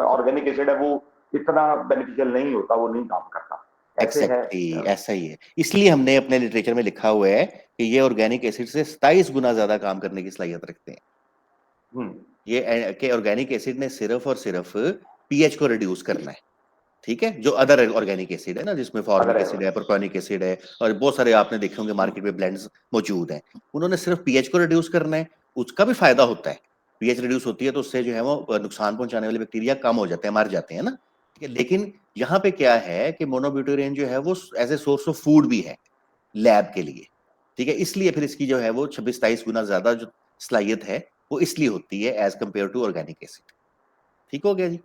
[SPEAKER 9] ऑर्गेनिक एसिड है वो इतना बेनिफिशियल नहीं होता, वो नहीं काम करता। ऐसे है
[SPEAKER 1] ऐसा ही है, इसलिए हमने अपने लिटरेचर में लिखा हुआ है कि ये ऑर्गेनिक एसिड से 27 गुना ज्यादा काम करने की सलाहियत रखते हैं। ये कि ऑर्गेनिक एसिड ने सिर्फ और सिर्फ पीएच को रिड्यूस करना है। ठीक है, जो अदर ऑर्गेनिक एसिड है ना, जिसमें फॉर्मिक एसिड है, प्रोपियोनिक एसिड है, और बहुत सारे आपने देखे होंगे मार्केट में ब्लेंड्स मौजूद हैं, उन्होंने सिर्फ पीएच को रिड्यूस करना है। उसका भी फायदा होता है, पीएच रिड्यूस होती है तो उससे जो है वो नुकसान पहुंचाने वाले बैक्टीरिया कम हो जाते हैं, मर जाते हैं ना। ठीक है, लेकिन यहाँ पे क्या है कि मोनोब्यूटेरिन जो है वो as a source of food भी है लैब के लिए। ठीक है, इसलिए फिर इसकी जो है वो 26-27 गुना ज्यादा जो सलाहियत है वो इसलिए होती है as compare to organic acid. ठीक हो गया जी।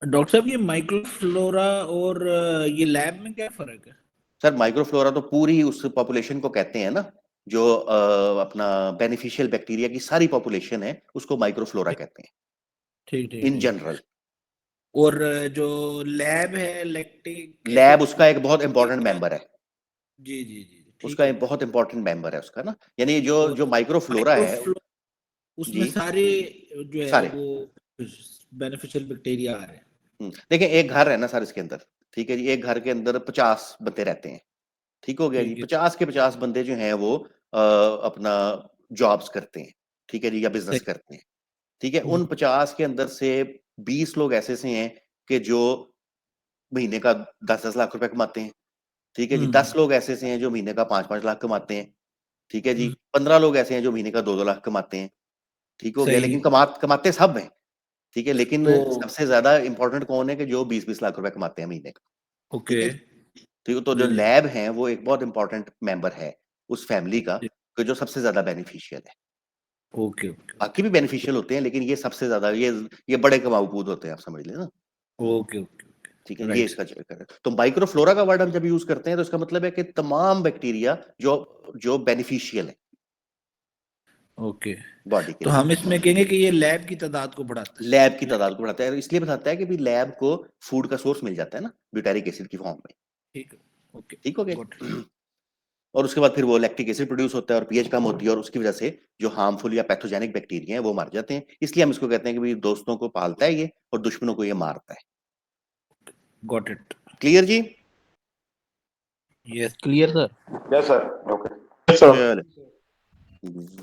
[SPEAKER 8] डॉक्टर साहब ये माइक्रोफ्लोरा और ये लैब में क्या फर्क है?
[SPEAKER 1] सर माइक्रोफ्लोरा तो पूरी उस पॉपुलेशन को कहते हैं ना, जो अपना बेनिफिशियल बैक्टीरिया की सारी पॉपुलेशन है उसको माइक्रोफ्लोरा कहते हैं
[SPEAKER 8] ठीक
[SPEAKER 1] इन जनरल।
[SPEAKER 8] और जो लैब है लैक्टिक
[SPEAKER 1] लैब उसका एक बहुत इंपॉर्टेंट मेंबर है,
[SPEAKER 8] जी जी जी
[SPEAKER 1] उसका एक बहुत इंपॉर्टेंट मेंबर है उसका ना, यानी जो माइक्रोफ्लोरा है
[SPEAKER 8] उसमें सारे जो है
[SPEAKER 1] सारे
[SPEAKER 8] वो बेनिफिशियल बैक्टीरिया आ रहे हैं।
[SPEAKER 1] देखिए एक घर है ना सर इसके अंदर, ठीक है जी, एक घर के अंदर 50 बंदे रहते हैं। ठीक हो गया जी, 50 के 50 बंदे जो हैं वो अपना जॉब्स करते हैं, ठीक है जी, या बिजनेस करते हैं। ठीक है, उन 50 के अंदर से 20 लोग ऐसे से हैं कि जो महीने का 10-10 लाख रुपए कमाते हैं। ठीक है जी, 10 लोग ऐसे से हैं जो महीने का 5-5 लाख कमाते हैं। ठीक है जी, 15 लोग ऐसे हैं जो महीने का 2-2 लाख कमाते हैं। ठीक हो गया, लेकिन कमाते सब हैं। ठीक है, लेकिन सबसे ज्यादा इंपॉर्टेंट कौन है कि जो 20-20 लाख रुपए कमाते हैं महीने का। ठीक है, तो जो लैब है वो एक बहुत इंपॉर्टेंट मेंबर है उस फैमिली का, जो सबसे ज्यादा बेनिफिशियल है। बाकी भी बेनिफिशियल होते हैं, लेकिन ये सबसे ज्यादा ये बड़े कमाऊपूद होते हैं, आप समझ लेना। ठीक है, ये इसका चक्कर है। तो माइक्रोफ्लोरा का वर्ड हम जब यूज करते हैं तो इसका मतलब है कि तमाम बैक्टीरिया जो बेनिफिशियल है बॉडी के
[SPEAKER 8] तो
[SPEAKER 1] लिए।
[SPEAKER 8] हम इसमें कहेंगे कि ये लैब की तादाद को बढ़ाता है,
[SPEAKER 1] लैब की तादाद को बढ़ाता है, इसलिए बताता है कि भी लैब को फूड का सोर्स मिल जाता है ना ब्यूटारिक एसिड की फॉर्म में। ठीक हो गया, और उसके बाद फिर वो लैक्टिक एसिड प्रोड्यूस होता है और पीएच कम होती है, और उसकी वजह से जो हार्मफुल या पैथोजेनिक बैक्टीरिया हैं वो मर जाते हैं। इसलिए हम इसको कहते हैं कि भी दोस्तों को पालता है ये और दुश्मनों को ये मारता है।
[SPEAKER 8] Got it.
[SPEAKER 1] क्लियर जी?
[SPEAKER 8] Yes clear sir.
[SPEAKER 9] Yes sir, okay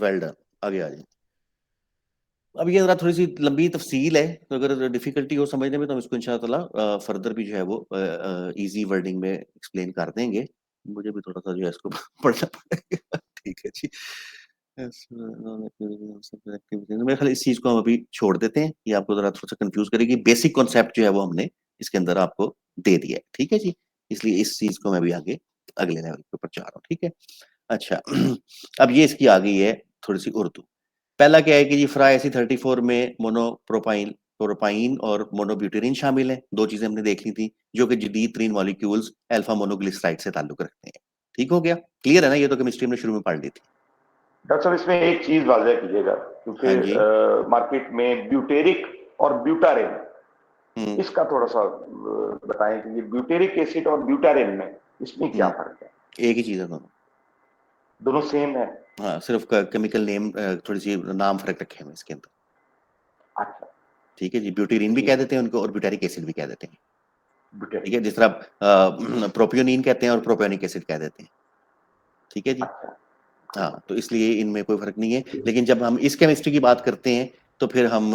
[SPEAKER 1] well done. आगे आ जाइए। अब ये जरा थोड़ी सी लंबी तफसील है, तो अगर डिफिकल्टी हो समझने में तो हम इसको इंशाअल्लाह फर्दर भी जो है वो इजी वर्डिंग में एक्सप्लेन कर देंगे। मुझे भी थोड़ा सा जो है इसको पढ़ना पड़ेगा। ठीक है जी, मेरे ख्याल इस चीज को हम अभी छोड़ देते हैं, ये आपको जरा थोड़ा सा कंफ्यूज करेगी। बेसिक कॉन्सेप्ट जो है वो हमने इसके अंदर आपको दे दिया है। ठीक है जी, इसलिए इस चीज को मैं भी आगे अगले लेवल के ऊपर चाह रहा हूँ। ठीक है, अच्छा अब ये इसकी आ गई है थोड़ी सी उर्दू। पहला क्या है कि जी फ्राई एसी 34 में मोनोप्रोपाइन और मोनोब्यूटेरिन शामिल है। दो चीजें हमने देख ली थी जो कि जदीद तरीन मॉलिक्यूल्स अल्फा मोनोग्लिसराइड से ताल्लुक रखते हैं। ठीक हो गया, क्लियर है ना? ये तो केमिस्ट्री में शुरू में पढ़ ली थी।
[SPEAKER 9] डॉक्टर साहब इसमें एक चीज वाज़ेह कीजिएगा, क्योंकि मार्केट में ब्यूटेरिक और ब्यूटारिन, इसका थोड़ा सा बताएं कि ये ब्यूटेरिक एसिड और ब्यूटारिन में इसमें क्या फर्क है?
[SPEAKER 1] एक ही चीज है दोनों।
[SPEAKER 9] दोनों सेम है?
[SPEAKER 1] हाँ, सिर्फ केमिकल नेम थोड़ी सी नाम फर्क रखे हैं इसके अंदर।
[SPEAKER 9] अच्छा,
[SPEAKER 1] ठीक है जी, ब्यूटीरीन भी कह देते हैं उनको और ब्यूटारिक एसिड भी कह देते हैं।
[SPEAKER 9] बुटेरिक।
[SPEAKER 1] ठीक है, जिस तरह प्रोपियोनिन कहते हैं और प्रोपियोनिक एसिड कह देते हैं। ठीक है जी।
[SPEAKER 9] अच्छा,
[SPEAKER 1] हाँ, तो इसलिए इनमें कोई फर्क नहीं है। लेकिन जब हम इस केमिस्ट्री की बात करते हैं तो फिर हम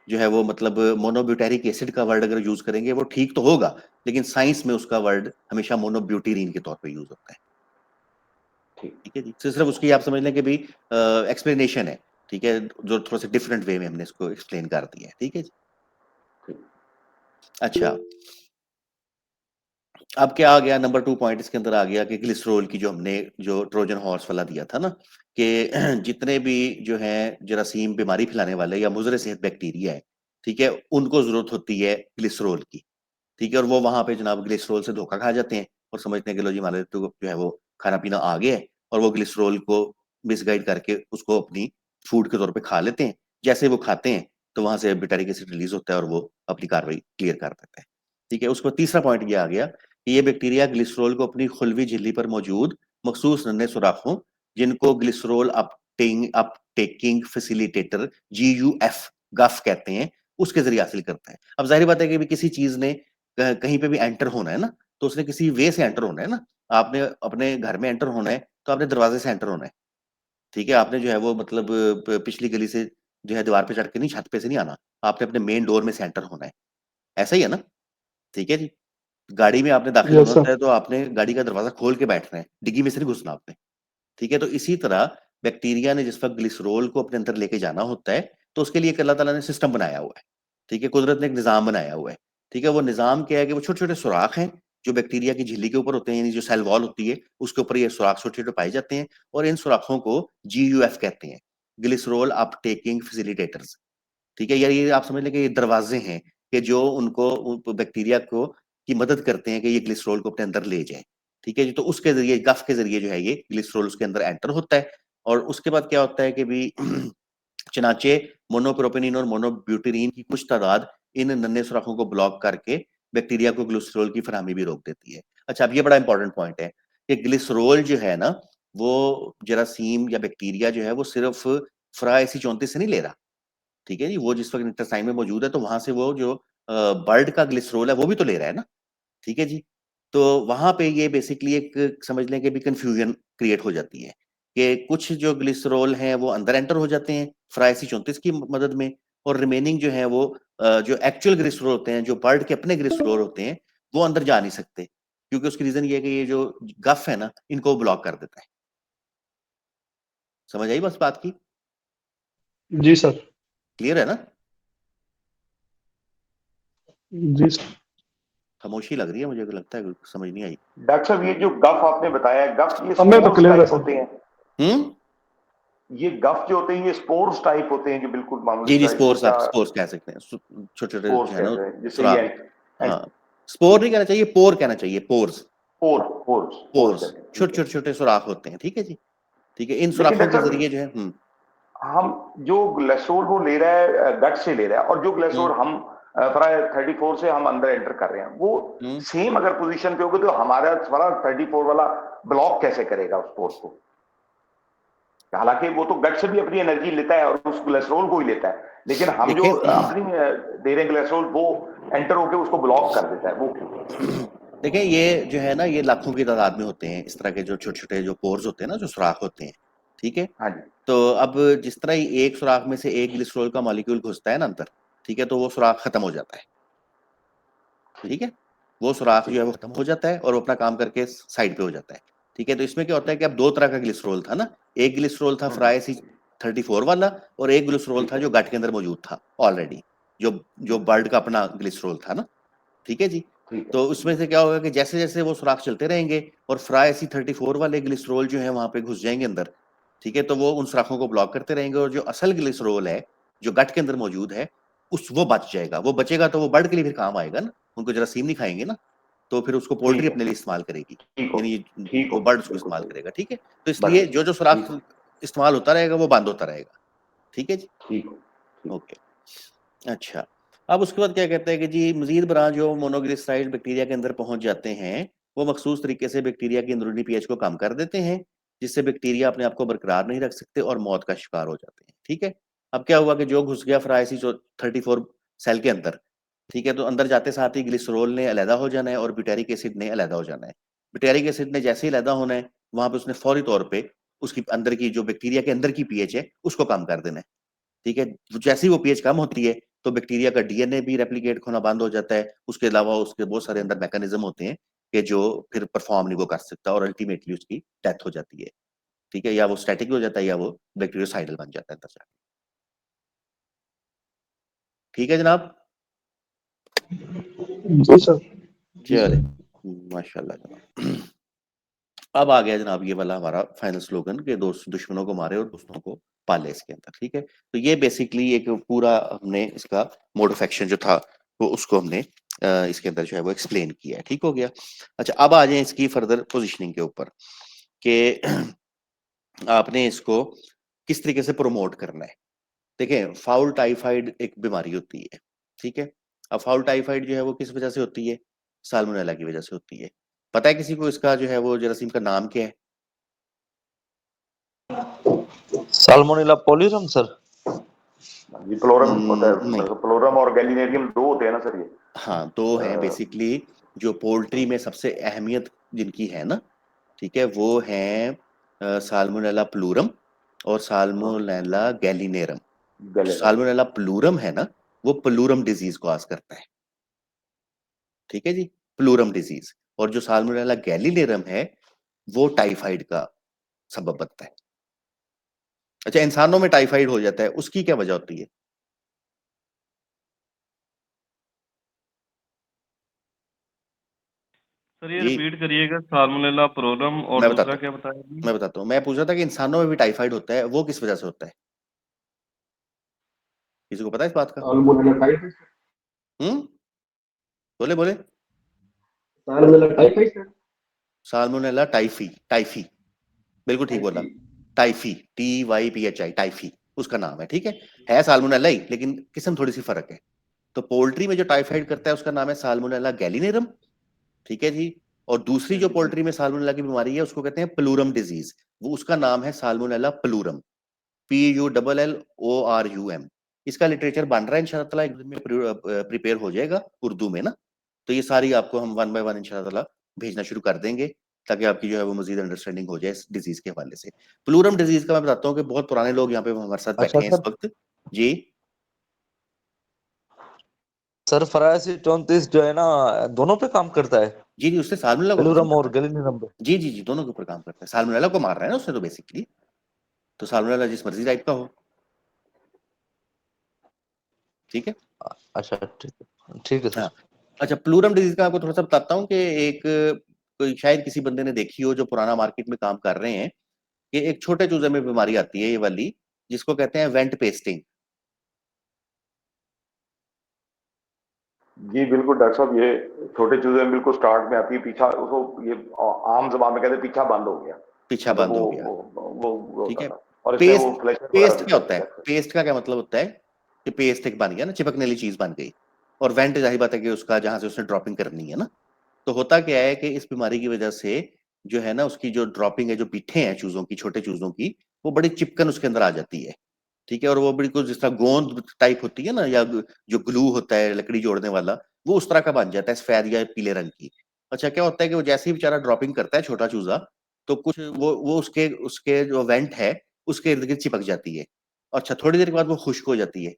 [SPEAKER 1] जो है वो मतलब मोनोब्यूटेरिक एसिड का वर्ड अगर यूज करेंगे वो ठीक तो होगा, लेकिन साइंस में उसका वर्ड हमेशा मोनोब्यूटीरीन के तौर पे यूज होता है।
[SPEAKER 9] ठीक।
[SPEAKER 1] ठीक है जी, तो सिर्फ उसकी आप समझ लें कि भी एक्सप्लेनेशन है। ठीक है, जो थोड़ा सा डिफरेंट वे में हमने इसको एक्सप्लेन कर दिया है। ठीक है जी। अच्छा, अब क्या आ गया, नंबर 2 पॉइंट इसके अंदर आ गया कि ग्लिसरॉल की जो हमने जो ट्रोजन हॉर्स वाला दिया था ना, कि जितने भी जो है जरासीम बीमारी फैलाने वाले या मुजरे सेहत बैक्टीरिया है, ठीक है, उनको जरूरत होती है ग्लिसरॉल की। ठीक है, और वो वहां पे जनाब ग्लिसरॉल से धोखा खा जाते हैं और समझते हैं कि लो जी हमारे तो जो है वो खाना पीना आ गया है, और वो ग्लिसरॉल को मिसगाइड करके उसको अपनी फूड के तौर पे खा लेते हैं। जैसे वो खाते हैं तो वहां से ब्यूटारिक एसिड रिलीज होता है और वो अपनी कार्रवाई क्लियर कर देता है। ठीक है, उसको तीसरा पॉइंट ये आ गया कि ये बैक्टीरिया ग्लिसरॉल को अपनी खुलवी झिल्ली पर मौजूद मखसूस नन्हे सुराखों, जिनको ग्लिसरॉल अपटेकिंग फैसिलिटेटर GUF गफ कहते हैं, उसके जरिए हासिल करता है। अब जाहिर बात है कि भी किसी चीज ने कहीं पे भी एंटर होना है ना, तो उसने किसी वे से एंटर होना है ना। आपने अपने घर में एंटर होना है तो आपने दरवाजे से एंटर होना है। ठीक है, आपने जो है वो मतलब पिछली गली से जो है दीवार पे चढ़ के नहीं, छत पे से नहीं आना, आपने अपने मेन डोर में से एंटर होना है। ऐसा ही है ना। ठीक है जी, गाड़ी में आपने दाखिल होना
[SPEAKER 6] यस
[SPEAKER 1] होता
[SPEAKER 6] सर।
[SPEAKER 1] है तो आपने गाड़ी का दरवाजा खोल के बैठना है, डिग्गी में से नहीं घुसना आपने। ठीक है, तो इसी तरह बैक्टीरिया ने जिस वक्त ग्लिसरॉल को अपने अंदर लेके जाना होता है तो उसके लिए एक अल्लाह ताला ने सिस्टम बनाया हुआ है। ठीक है, कुदरत ने एक निज़ाम बनाया हुआ है। ठीक है, वो निज़ाम क्या है कि वो छोटे छोटे सुराख हैं जो बैक्टीरिया की झिल्ली के ऊपर होते हैं, यानी जो सेल वॉल होती है उसके ऊपर ये सुराख छोटे छोटे पाए जाते हैं, और इन सुराखों को GUF कहते हैं, ग्लिसरॉल अपटेकिंग फैसिलिटेटर्स। ठीक है, यार ये आप समझ लें कि ये दरवाजे हैं कि जो उनको बैक्टीरिया को की मदद करते हैं कि ये ग्लिसरॉल को अपने अंदर ले जाए। ठीक है जी, तो उसके जरिए गफ के जरिए जो है ये ग्लिसरॉल उसके अंदर एंटर होता है, और उसके बाद क्या होता है कि भी चनाचे मोनोप्रोपेनिन और मोनोब्यूटेरीन की कुछ तादाद इन नन्हे सुराखों को ब्लॉक करके बैक्टीरिया को ग्लिसरॉल की फराहमी भी रोक देती है। अच्छा, अब ये बड़ा इंपॉर्टेंट पॉइंट है कि ग्लिसरॉल जो है ना, वो जरासीम या बैक्टीरिया जो है वो सिर्फ फ्राइसी 34 से नहीं ले रहा। ठीक है जी, वो जिस वक्त इंटेस्टाइन में मौजूद है तो वहां से वो जो बर्ड का ग्लिसरॉल है वो भी तो ले रहा है ना। ठीक है जी, तो वहां पे ये बेसिकली एक समझ लें कि भी कंफ्यूजन क्रिएट हो जाती है कि कुछ जो ग्लिसरॉल हैं वो अंदर एंटर हो जाते हैं फ्राइसी 34 की मदद में, और रिमेनिंग जो है वो जो एक्चुअल ग्लिसरॉल होते हैं, जो बर्ड के अपने ग्लिसरॉल होते हैं, वो अंदर जा नहीं सकते, क्योंकि उसकी रीजन ये है कि ये जो गफ है ना इनको ब्लॉक कर देता है। समझ आई बस बात की?
[SPEAKER 6] जी सर।
[SPEAKER 1] क्लियर है ना?
[SPEAKER 6] जी सर।
[SPEAKER 1] खामोशी लग रही है, मुझे लगता है समझ नहीं आई।
[SPEAKER 9] डॉक्टर साहब, ये जो गफ आपने बताया, गफ ये
[SPEAKER 6] हमें तो
[SPEAKER 9] स्पोर्स
[SPEAKER 6] क्लियर है
[SPEAKER 9] टाइप
[SPEAKER 6] सर।
[SPEAKER 9] होते हैं?
[SPEAKER 1] हम्म,
[SPEAKER 9] ये गफ जो होते हैं ये स्पोर्स टाइप होते हैं, जो बिल्कुल मामूली
[SPEAKER 1] जी जी,
[SPEAKER 9] सा एक
[SPEAKER 1] स्पोर्स, आप
[SPEAKER 9] छोटा
[SPEAKER 1] स्पोर्स कह सकते हैं, छोटे छोटे
[SPEAKER 9] स्पोर्स
[SPEAKER 1] जो है ना
[SPEAKER 9] कहते हैं, जिससे ये
[SPEAKER 1] सुराख। हाँ, स्पोर नहीं कहना चाहिए, पोर कहना चाहिए, पोर्स।
[SPEAKER 9] पोर्स
[SPEAKER 1] पोर्स
[SPEAKER 9] कहते हैं,
[SPEAKER 1] छोटे
[SPEAKER 9] ठीक है।
[SPEAKER 1] छोटे छोटे सुराख होते हैं। ठीक है जी, ठीक है, इन
[SPEAKER 9] लेकिन
[SPEAKER 1] सुराखों के
[SPEAKER 9] डॉक्टर
[SPEAKER 1] जरिए जो है
[SPEAKER 9] हम जो ग्लिसरॉल वो ले रहा है गट से ले रहा है, और जो ग्लिसरॉल हम फ्राई 34 से हम अंदर एंटर कर रहे हैं, वो सेम अगर पोजीशन पे होगा तो हमारा वाला 34 वाला ब्लॉक कैसे करेगा उस पोर्स को? हालांकि वो तो गट से भी अपनी एनर्जी लेता है और उस ग्लिसरॉल को ही लेता है, लेकिन हम जो
[SPEAKER 1] देखें
[SPEAKER 9] अपनी दे रहे हैं ग्लिसरॉल, वो एंटर होकर उसको ब्लॉक कर देता है, वो क्यों?
[SPEAKER 1] देखें, ये जो है ना ये लाखों की तादाद में होते हैं इस तरह के जो छोटे छोटे जो पोर्स होते हैं ना, जो सुराख होते हैं। ठीक है,
[SPEAKER 9] हाँ जी,
[SPEAKER 1] तो अब जिस तरह ही एक सुराख में से एक ग्लिसरॉल का मॉलिक्यूल घुसता है ना अंदर, ठीक है, तो वो सुराख खत्म हो जाता है। ठीक है, वो सुराख जो है वो खत्म हो जाता है और वो अपना काम करके साइड पे हो जाता है। ठीक है, तो इसमें क्या होता है कि अब दो तरह का ग्लिसरॉल था ना, एक ग्लिसरॉल था फ्राई 34 वाला, और एक ग्लिसरॉल था जो गट के अंदर मौजूद था ऑलरेडी, जो बर्ड का अपना ग्लिसरॉल था ना। ठीक है जी, तो उसमें से क्या होगा कि जैसे जैसे वो सुराख चलते रहेंगे और फ्राई 34 वाले ग्लिसरॉल जो है वहां पे घुस जाएंगे अंदर। ठीक है, तो वो उन सुराखों को ब्लॉक करते रहेंगे, और जो असल ग्लिसरॉल है जो गट के अंदर मौजूद है उस वो बच जाएगा। वो बचेगा तो वो बर्ड के लिए फिर काम आएगा ना, उनको जरासीम नहीं खाएंगे ना, तो फिर उसको पोल्ट्री अपने लिए इस्तेमाल करेगी, यानी
[SPEAKER 9] ठीक हो,
[SPEAKER 1] वो बर्ड उसको
[SPEAKER 9] बिल्कुल
[SPEAKER 1] इस्तेमाल
[SPEAKER 9] सही।
[SPEAKER 1] करेगा। ठीक है, तो इसलिए जो जो सुराख इस्तेमाल होता रहेगा वो बंद होता रहेगा। ठीक है जी,
[SPEAKER 9] ठीक हो,
[SPEAKER 1] ओके। अच्छा, अब उसके बाद क्या कहते हैं कि जी मजीद बरा जो मोनोग्लिसराइड बैक्टीरिया के अंदर पहुंच जाते हैं, वो मखसूस तरीके से बैक्टीरिया की अंदरूनी पीएच को कम कर देते हैं, जिससे बैक्टीरिया अपने आप को बरकरार नहीं रख सकते और मौत का शिकार हो जाते हैं। ठीक है, अब क्या हुआ कि जो घुस गया फ्राइसी 34 सेल के अंदर, ठीक है, तो अंदर जाते साथ ही ग्लिसरॉल ने अलहदा हो जाना है और ब्यूटेरिक एसिड ने अलहदा हो जाना है। ब्यूटेरिक एसिड ने जैसे ही अलहदा होना है, वहां पे उसने फौरी तौर पे उसकी अंदर की जो बैक्टीरिया के अंदर की पीएच है उसको कम कर देना है। ठीक है, जैसे ही वो पीएच कम होती है तो बैक्टीरिया का डीएनए भी रेप्लिकेट होना बंद हो जाता है। उसके अलावा उसके बहुत सारे अंदर मैकेनिज्म होते हैं कि जो फिर परफॉर्म नहीं वो कर सकता और अल्टीमेटली उसकी डेथ हो जाती है। ठीक है, या वो स्टैटिक हो जाता है या वो बैक्टीरियोसाइडल बन जाता है अंदर जाके। ठीक है जनाब,
[SPEAKER 6] जी सर।
[SPEAKER 1] चले माशाल्लाह जनाब। अब आ गया जनाब ये वाला हमारा फाइनल स्लोगन के दोस्त दुश्मनों को मारे और दोस्तों को पाले इसके अंदर। ठीक है, तो ये बेसिकली एक पूरा हमने इसका मोड ऑफ एक्शन जो था वो उसको हमने इसके अंदर जो है वो एक्सप्लेन किया है। ठीक हो गया। अच्छा, अब आ जाए इसकी फर्दर पोजीशनिंग के ऊपर कि आपने इसको किस तरीके से प्रमोट करना है। देखें, फाउल टाइफाइड एक बीमारी होती है। ठीक है, अब फाउल टाइफाइड जो है वो किस वजह से होती है? साल्मोनेला की वजह से होती है। पता है किसी को इसका जो है वो जरासीम का नाम क्या है?
[SPEAKER 2] Salmonella पोल्यूरम sir.
[SPEAKER 9] जी प्लोरम होता है,
[SPEAKER 1] नहीं,
[SPEAKER 9] प्लोरम और गैलीनेरियम दो होते हैं ना सर ये।
[SPEAKER 1] हाँ, दो हैं बेसिकली जो पोल्ट्री में सबसे अहमियत जिनकी है ना, ठीक है, वो हैं साल्मोनेला प्लूरम और साल्मोनेला गैलिनेरम। साल्मोनेला प्लूरम है ना, वो प्लूरम डिजीज को आज करता है। ठीक है जी, प्लूरम डिजीज। और जो साल्मोनेला गैलिनेरम है वो टाइफाइड का सबब बनता है। अच्छा, इंसानों में टाइफाइड हो जाता है, उसकी क्या वजह होती है?
[SPEAKER 10] सर ये
[SPEAKER 1] जी
[SPEAKER 10] रिपीट करिएगा, साल्मोनेला प्रोरम और
[SPEAKER 1] मैं
[SPEAKER 10] दूसरा
[SPEAKER 1] बताता
[SPEAKER 10] क्या
[SPEAKER 1] हूँ,
[SPEAKER 10] बताया जी?
[SPEAKER 1] मैं बताता हूँ। मैं पूछ रहा था कि इंसानों में भी टाइफाइड होता है, वो किस वजह से होता है? किसी को पता है इस बात का?
[SPEAKER 6] Salmonella typhoid.
[SPEAKER 1] हम्म, बोले बोले।
[SPEAKER 6] Salmonella typhoid.
[SPEAKER 1] Salmonella typhi, typhi, बिल्कुल ठीक बोला। टाइफी, TYPHI, टाइफी उसका नाम है। ठीक है साल्मोनेला ही, लेकिन किस्म थोड़ी सी फर्क है। तो पोल्ट्री में जो टाइफाइड करता है उसका नाम है साल्मोनेला गैलिनेरम। ठीक है जी। और दूसरी जो पोल्ट्री में साल्मोनेला की बीमारी है उसको कहते हैं प्लूरम डिजीज, वो उसका नाम है साल्मोनेला प्लूरम, PULLORUM। इसका लिटरेचर बन रहा है इंशाल्लाह ताला, एक दिन में प्रिपेयर हो जाएगा उर्दू में ना, तो ये सारी आपको हम 1 बाय 1 इंशाल्लाह ताला भेजना शुरू कर देंगे ताकि आपकी जो है वो मजीद अंडरस्टैंडिंग हो जाए इस डिजीज के हवाले से। प्लूरम डिजीज का मैं बताता हूँ कि बहुत पुराने लोग यहाँ पे हमारे साथ बैठे
[SPEAKER 2] अच्छा
[SPEAKER 1] हैं इस
[SPEAKER 2] सर।
[SPEAKER 1] वक्त। जी
[SPEAKER 2] सर फरायसी 34 जो है ना, दोनों पे काम करता है,
[SPEAKER 1] जी जी, उससे साल्मोनेला को खत्म
[SPEAKER 2] प्लूरम और
[SPEAKER 1] करना
[SPEAKER 2] गैलिनेरम पे।
[SPEAKER 1] है। जी जी जी, दोनों के ऊपर काम करता है। साल्मोनेला को मार रहा है ना उसने तो बेसिकली, तो साल्मोनेला जिस मर्जी टाइप का हो। ठीक है,
[SPEAKER 2] अच्छा ठीक है
[SPEAKER 1] हाँ।
[SPEAKER 2] सर।
[SPEAKER 1] अच्छा, प्लूरम डिजीज का आपको थोड़ा सा बताता हूँ कि एक कोई शायद किसी बंदे ने देखी हो जो पुराना मार्केट में काम कर रहे हैं, कि एक छोटे चूजे में बीमारी आती है ये वाली, जिसको कहते हैं वेंट पेस्टिंग।
[SPEAKER 9] जी बिल्कुल डॉक्टर साहब, ये छोटे चूजे में बिल्कुल स्टार्ट में आती है, पीछा उसको ये आम जबान में कहते हैं पीछा बंद हो गया,
[SPEAKER 1] पीछा
[SPEAKER 9] मतलब
[SPEAKER 1] बंद हो गया।
[SPEAKER 9] वो
[SPEAKER 1] ठीक
[SPEAKER 9] होता
[SPEAKER 1] है,
[SPEAKER 9] था और इसमें
[SPEAKER 1] पेस्ट,
[SPEAKER 9] वो फ्लैशर वगैरह
[SPEAKER 1] पेस्ट
[SPEAKER 9] भी
[SPEAKER 1] क्या होता है?
[SPEAKER 9] चलती है।
[SPEAKER 1] पेस्ट का क्या मतलब होता है कि पेस्ट एक बन गया ना, चिपकने वाली चीज बन गई। और वेंट जाहिर बात है कि उसका जहां से उसने ड्रॉपिंग करनी है ना, तो होता क्या है कि इस बीमारी की वजह से जो है ना उसकी जो ड्रॉपिंग है, जो बिठे हैं चूजों की, छोटे चूजों की, वो बड़ी चिपकन उसके अंदर आ जाती है। ठीक है, और वो बिल्कुल जिस तरह गोंद टाइप होती है ना, या जो ग्लू होता है लकड़ी जोड़ने वाला, वो उस तरह का बन जाता है, सफेद या पीले रंग की। अच्छा, क्या होता है कि वो जैसे ही बेचारा ड्रॉपिंग करता है छोटा चूजा, तो कुछ वो उसके उसके जो वेंट है उसके इर्द गिर्द चिपक जाती है। अच्छा, थोड़ी देर के बाद वो खुश्क हो जाती है।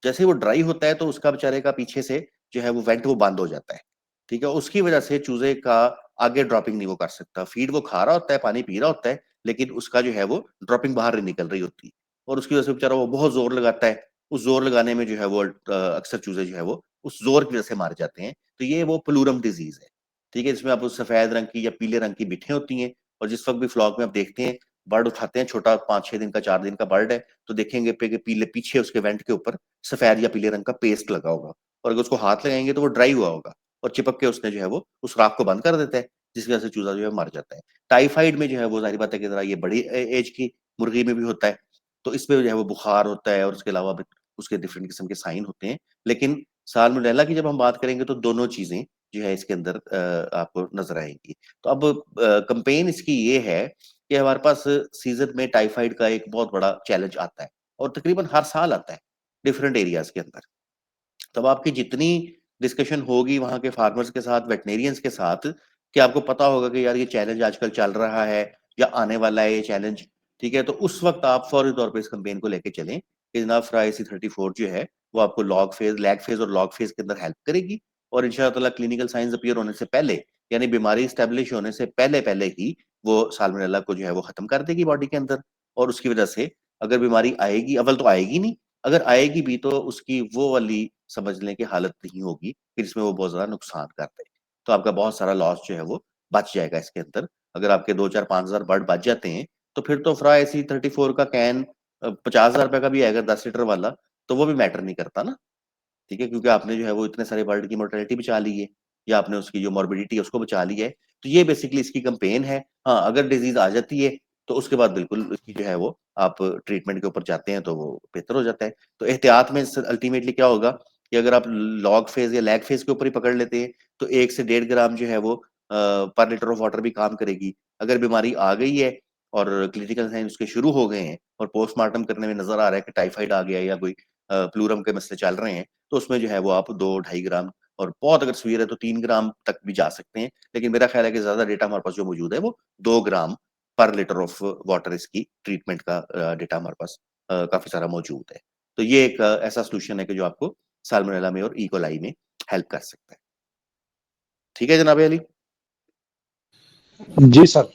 [SPEAKER 1] जैसे ही वो ड्राई होता है तो उसका बेचारे का पीछे से जो है वो वेंट वो बंद हो जाता है। ठीक है, उसकी वजह से चूजे का आगे ड्रॉपिंग नहीं वो कर सकता। फीड वो खा रहा होता है, पानी पी रहा होता है, लेकिन उसका जो है वो ड्रॉपिंग बाहर नहीं निकल रही होती, और उसकी वजह से बेचारा वो बहुत जोर लगाता है। उस जोर लगाने में जो है वो अक्सर चूजे जो है वो उस जोर की वजह से मार जाते हैं। तो ये वो प्लूरम डिजीज है। ठीक है, जिसमें आप सफेद रंग की या पीले रंग की बिठे होती हैं, और जिस वक्त भी फ्लॉक में आप देखते हैं बर्ड उठाते हैं, छोटा 5-6 दिन का 4 दिन का बर्ड है, तो देखेंगे पे कि पीले पीछे उसके वेंट के ऊपर सफेद या पीले रंग का पेस्ट लगा होगा, और अगर उसको हाथ लगाएंगे तो वो ड्राई हुआ होगा, और चिपक के उसने जो है वो उस राख को बंद कर देता है, जिसकी वजह से चूजा जो है मर जाता है। टाइफाइड में जो है वो जाहिर बात है कि जरा ये बड़ी एज की मुर्गी में भी होता है, तो इसमें जो है वो बुखार होता है, और उसके अलावा भी उसके डिफरेंट किस्म के साइन होते हैं। लेकिन साल्मोनेला की जब हम बात करेंगे तो दोनों चीजें जो है इसके अंदर आपको नजर आएंगी। तो अब कंपेन इसकी ये है कि हमारे पास सीजन में टाइफाइड का एक बहुत बड़ा चैलेंज आता है और तकरीबन हर साल आता है डिफरेंट एरियाज के अंदर। तब आपकी जितनी डिस्कशन होगी वहां के फार्मर्स के साथ, वेटनेरियंस के साथ, कि आपको पता होगा कि यार ये चैलेंज आजकल चल रहा है या आने वाला है ये चैलेंज, ठीक है, तो उस वक्त आप फौरी तौर पे इस कैंपेन को लेके चलें कि जनाब FRI-EC34 जो है वो आपको लैग फेज और लॉग फेज के अंदर हेल्प करेगी और इंशाअल्लाह क्लिनिकल साइंस अपीयर होने से पहले, यानी बीमारी स्टेब्लिश होने से पहले पहले ही वो साल्मोनेला को जो है वो खत्म कर देगी बॉडी के अंदर। और उसकी वजह से अगर बीमारी आएगी, अव्वल तो आएगी नहीं, अगर आएगी भी तो उसकी वो वाली समझ लें कि हालत नहीं होगी कि जिसमें वो बहुत ज्यादा नुकसान कर दे। तो आपका बहुत सारा लॉस जो है वो बच जाएगा इसके अंदर। अगर आपके 2, 4, 5 हजार बर्ड बच जाते हैं तो फिर तो FRI-EC34 का कैन 50,000 रुपए का भी आएगा 10 लीटर वाला, तो वो भी मैटर नहीं करता ना, ठीक है, क्योंकि आपने जो है वो इतने सारे बर्ड की मोर्टेलिटी बचा ली है या आपने उसकी जो मॉर्बिडिटी है उसको बचा लिया है। तो ये बेसिकली इसकी कैंपेन है। हाँ, अगर डिजीज आ जाती है तो उसके बाद बिल्कुल इसकी जो है वो आप ट्रीटमेंट के ऊपर जाते हैं तो वो बेहतर हो जाता है। तो एहतियात में अल्टीमेटली क्या होगा कि अगर आप लॉग फेज या लैग फेज के ऊपर ही पकड़ लेते हैं तो 1 से 1.5 ग्राम जो है वो पर लीटर ऑफ वाटर भी काम करेगी। अगर बीमारी आ गई है और क्लिनिकल साइन उसके शुरू हो गए हैं और पोस्टमार्टम करने में नजर आ रहा है कि टाइफाइड आ गया या कोई प्लूरम के मसले चल रहे हैं, तो उसमें जो है वो आप 2-2.5 ग्राम और बहुत अगर सीवियर है तो 3 ग्राम तक भी जा सकते हैं। लेकिन मेरा ख्याल है कि ज्यादा डेटा हमारे पास जो मौजूद है वो 2 ग्राम पर लीटर ऑफ वाटर इसकी ट्रीटमेंट का डेटा हमारे पास काफी सारा मौजूद है। तो ये एक ऐसा सोल्यूशन है कि जो आपको साल्मोनेला में और इकोलाई में हेल्प कर सकता है। ठीक है जनाब अली?
[SPEAKER 6] जी सर।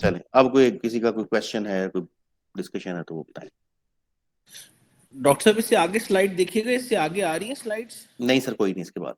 [SPEAKER 1] चलें, अब कोई किसी का कोई क्वेश्चन है, कोई डिस्कशन है तो वो बताएं।
[SPEAKER 8] डॉक्टर साहब इससे आगे स्लाइड देखिएगा, इससे आगे आ रही है स्लाइड्स?
[SPEAKER 1] नहीं सर, कोई नहीं इसके बाद।